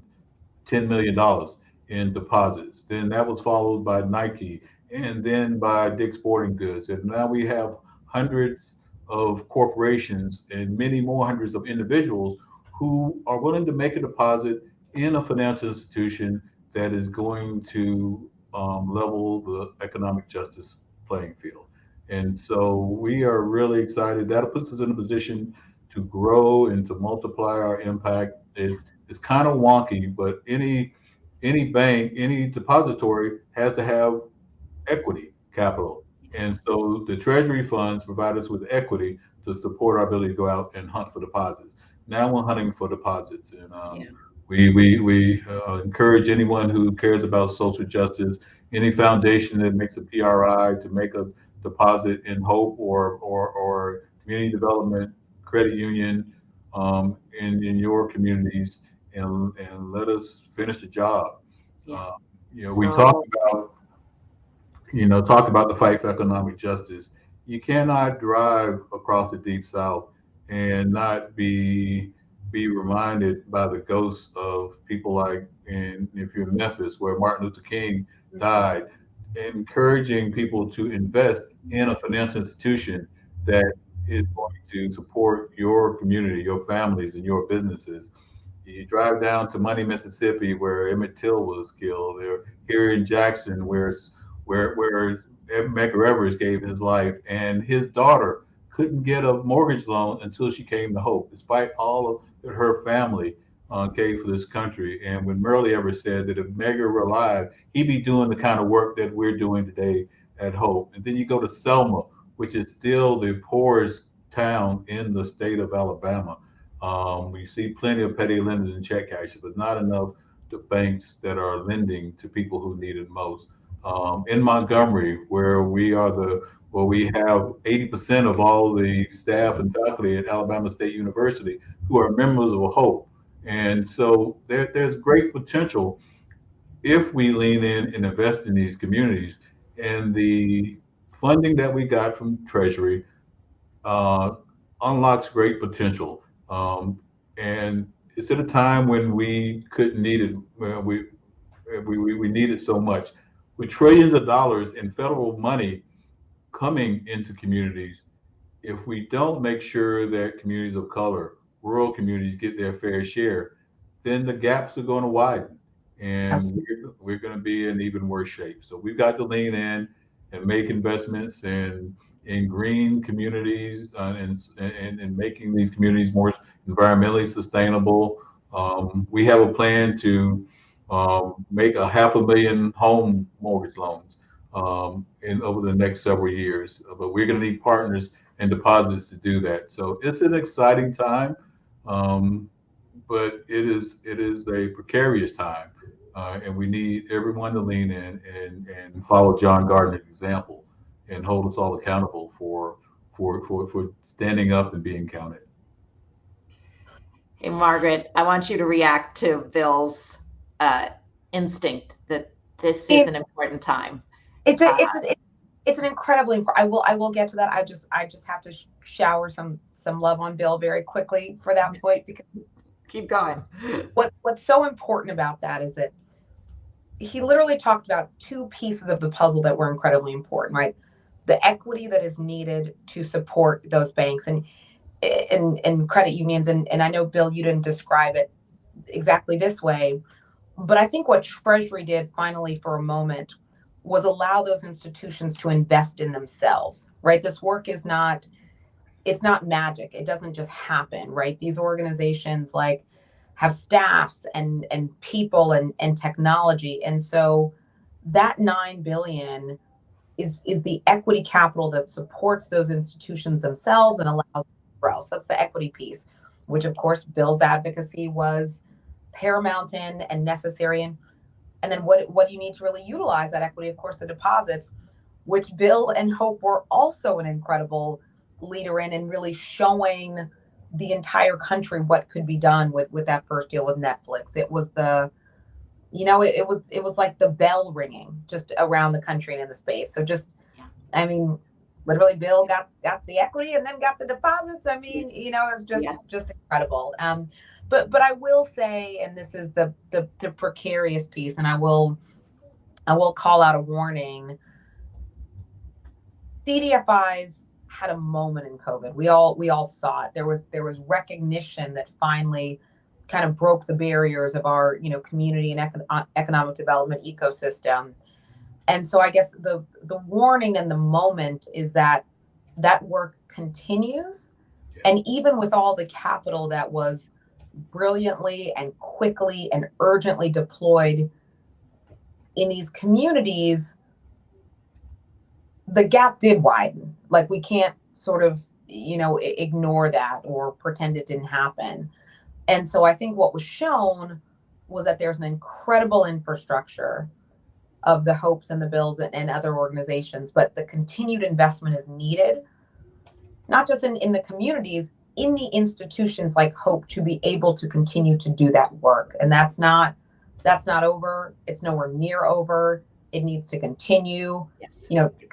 Speaker 3: million in deposits. Then that was followed by Nike, and then by Dick's Sporting Goods. And now we have hundreds of corporations and many more hundreds of individuals who are willing to make a deposit in a financial institution that is going to level the economic justice playing field. And so we are really excited. That puts us in a position to grow and to multiply our impact. It's kind of wonky, but any bank, any depository has to have equity capital. And so the Treasury funds provide us with equity to support our ability to go out and hunt for deposits. Now we're hunting for deposits, and we encourage anyone who cares about social justice, any foundation that makes a PRI to make a deposit in Hope or community development credit union in your communities, and let us finish the job. We talk about the fight for economic justice. You cannot drive across the Deep South and not be reminded by the ghosts of people like, if you're in Memphis, where Martin Luther King died, encouraging people to invest in a financial institution that is going to support your community, your families, and your businesses. You drive down to Money, Mississippi, where Emmett Till was killed, or here in Jackson, where Medgar Evers gave his life, and his daughter couldn't get a mortgage loan until she came to Hope, despite all of that her family gave for this country. And when Merle Evers said that if Medgar were alive, he'd be doing the kind of work that we're doing today at Hope. And then you go to Selma, which is still the poorest town in the state of Alabama. We see plenty of petty lenders and check cashers, but not enough the banks that are lending to people who need it most. In Montgomery, where we have 80% of all the staff and faculty at Alabama State University who are members of Hope. And so there's great potential if we lean in and invest in these communities. And the funding that we got from Treasury unlocks great potential. And it's at a time when we couldn't need it, we need it so much. With trillions of dollars in federal money coming into communities, if we don't make sure that communities of color, rural communities, get their fair share, then the gaps are going to widen, and we're going to be in even worse shape. So we've got to lean in and make investments in green communities and making these communities more environmentally sustainable. We have a plan to make 500,000 home mortgage loans in over the next several years. But we're going to need partners and depositors to do that. So it's an exciting time, but it is a precarious time, and we need everyone to lean in and follow John Gardner's example and hold us all accountable for standing up and being counted.
Speaker 2: Hey, Margaret, I want you to react to Bill's instinct that this is an important time.
Speaker 4: It's an incredibly important. I will get to that. I just have to shower some love on Bill very quickly for that point, because
Speaker 2: keep going.
Speaker 4: What's so important about that is that he literally talked about two pieces of the puzzle that were incredibly important, right? The equity that is needed to support those banks and credit unions. And I know, Bill, you didn't describe it exactly this way, but I think what Treasury did finally for a moment was allow those institutions to invest in themselves, right? This work is not, it's not magic. It doesn't just happen, right? These organizations have staffs and people and technology. And so that $9 billion is the equity capital that supports those institutions themselves and allows them to grow. So that's the equity piece, which of course Bill's advocacy was paramount in and necessary in. And then what you need to really utilize that equity, of course, the deposits, which Bill and Hope were also an incredible leader in, and really showing the entire country what could be done with that first deal with Netflix. It was it was like the bell ringing just around the country and in the space. So I mean, literally Bill got the equity and then got the deposits. I mean, it's just incredible. But I will say, and this is the precarious piece, and I will call out a warning. CDFIs had a moment in COVID. We all saw it. There was recognition that finally kind of broke the barriers of our community and economic development ecosystem. And so I guess the warning and the moment is that work continues, and even with all the capital that was brilliantly and quickly and urgently deployed in these communities, the gap did widen. Like, we can't sort of, ignore that or pretend it didn't happen. And so I think what was shown was that there's an incredible infrastructure of the Hopes and the Bills and other organizations, but the continued investment is needed, not just in the communities, in the institutions like Hope, to be able to continue to do that work. And that's not over. It's nowhere near over. It needs to continue. Yes.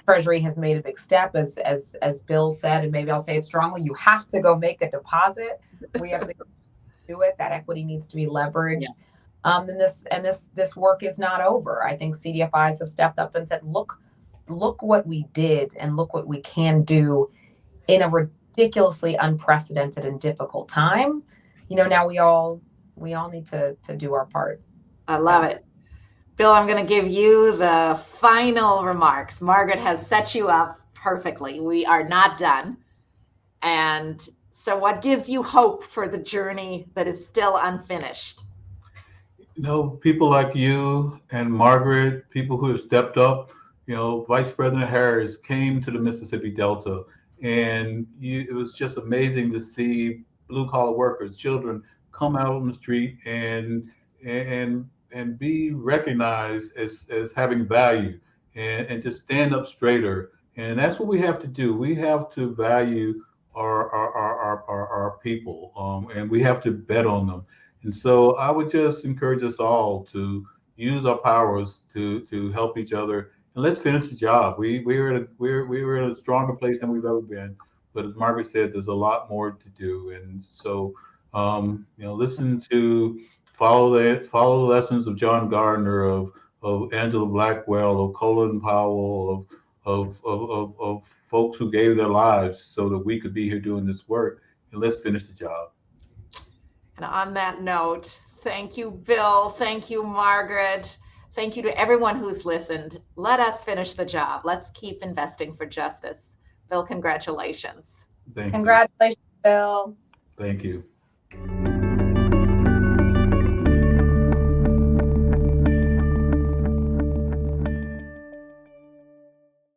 Speaker 4: Treasury has made a big step, as Bill said, and maybe I'll say it strongly. You have to go make a deposit. We have to do it. That equity needs to be leveraged. Yeah. And this work is not over. I think CDFIs have stepped up and said, look what we did, and look what we can do in a ridiculously unprecedented and difficult time. Now we all need to do our part.
Speaker 2: I love it. Bill, I'm going to give you the final remarks. Margaret has set you up perfectly. We are not done. And so what gives you hope for the journey that is still unfinished?
Speaker 3: People like you and Margaret, people who have stepped up. Vice President Harris came to the Mississippi Delta, and it was just amazing to see blue-collar workers, children, come out on the street and be recognized as having value, and just stand up straighter. And that's what we have to do. We have to value our people, and we have to bet on them. And so I would just encourage us all to use our powers to help each other, and let's finish the job. We're in a stronger place than we've ever been. But as Margaret said, there's a lot more to do. And so listen to follow the lessons of John Gardner, of Angela Blackwell, of Colin Powell, of folks who gave their lives so that we could be here doing this work. And let's finish the job.
Speaker 2: And on that note, thank you, Bill. Thank you, Margaret. Thank you to everyone who's listened. Let us finish the job. Let's keep investing for justice. Bill, congratulations.
Speaker 3: Thank you.
Speaker 4: Congratulations, Bill.
Speaker 3: Thank you.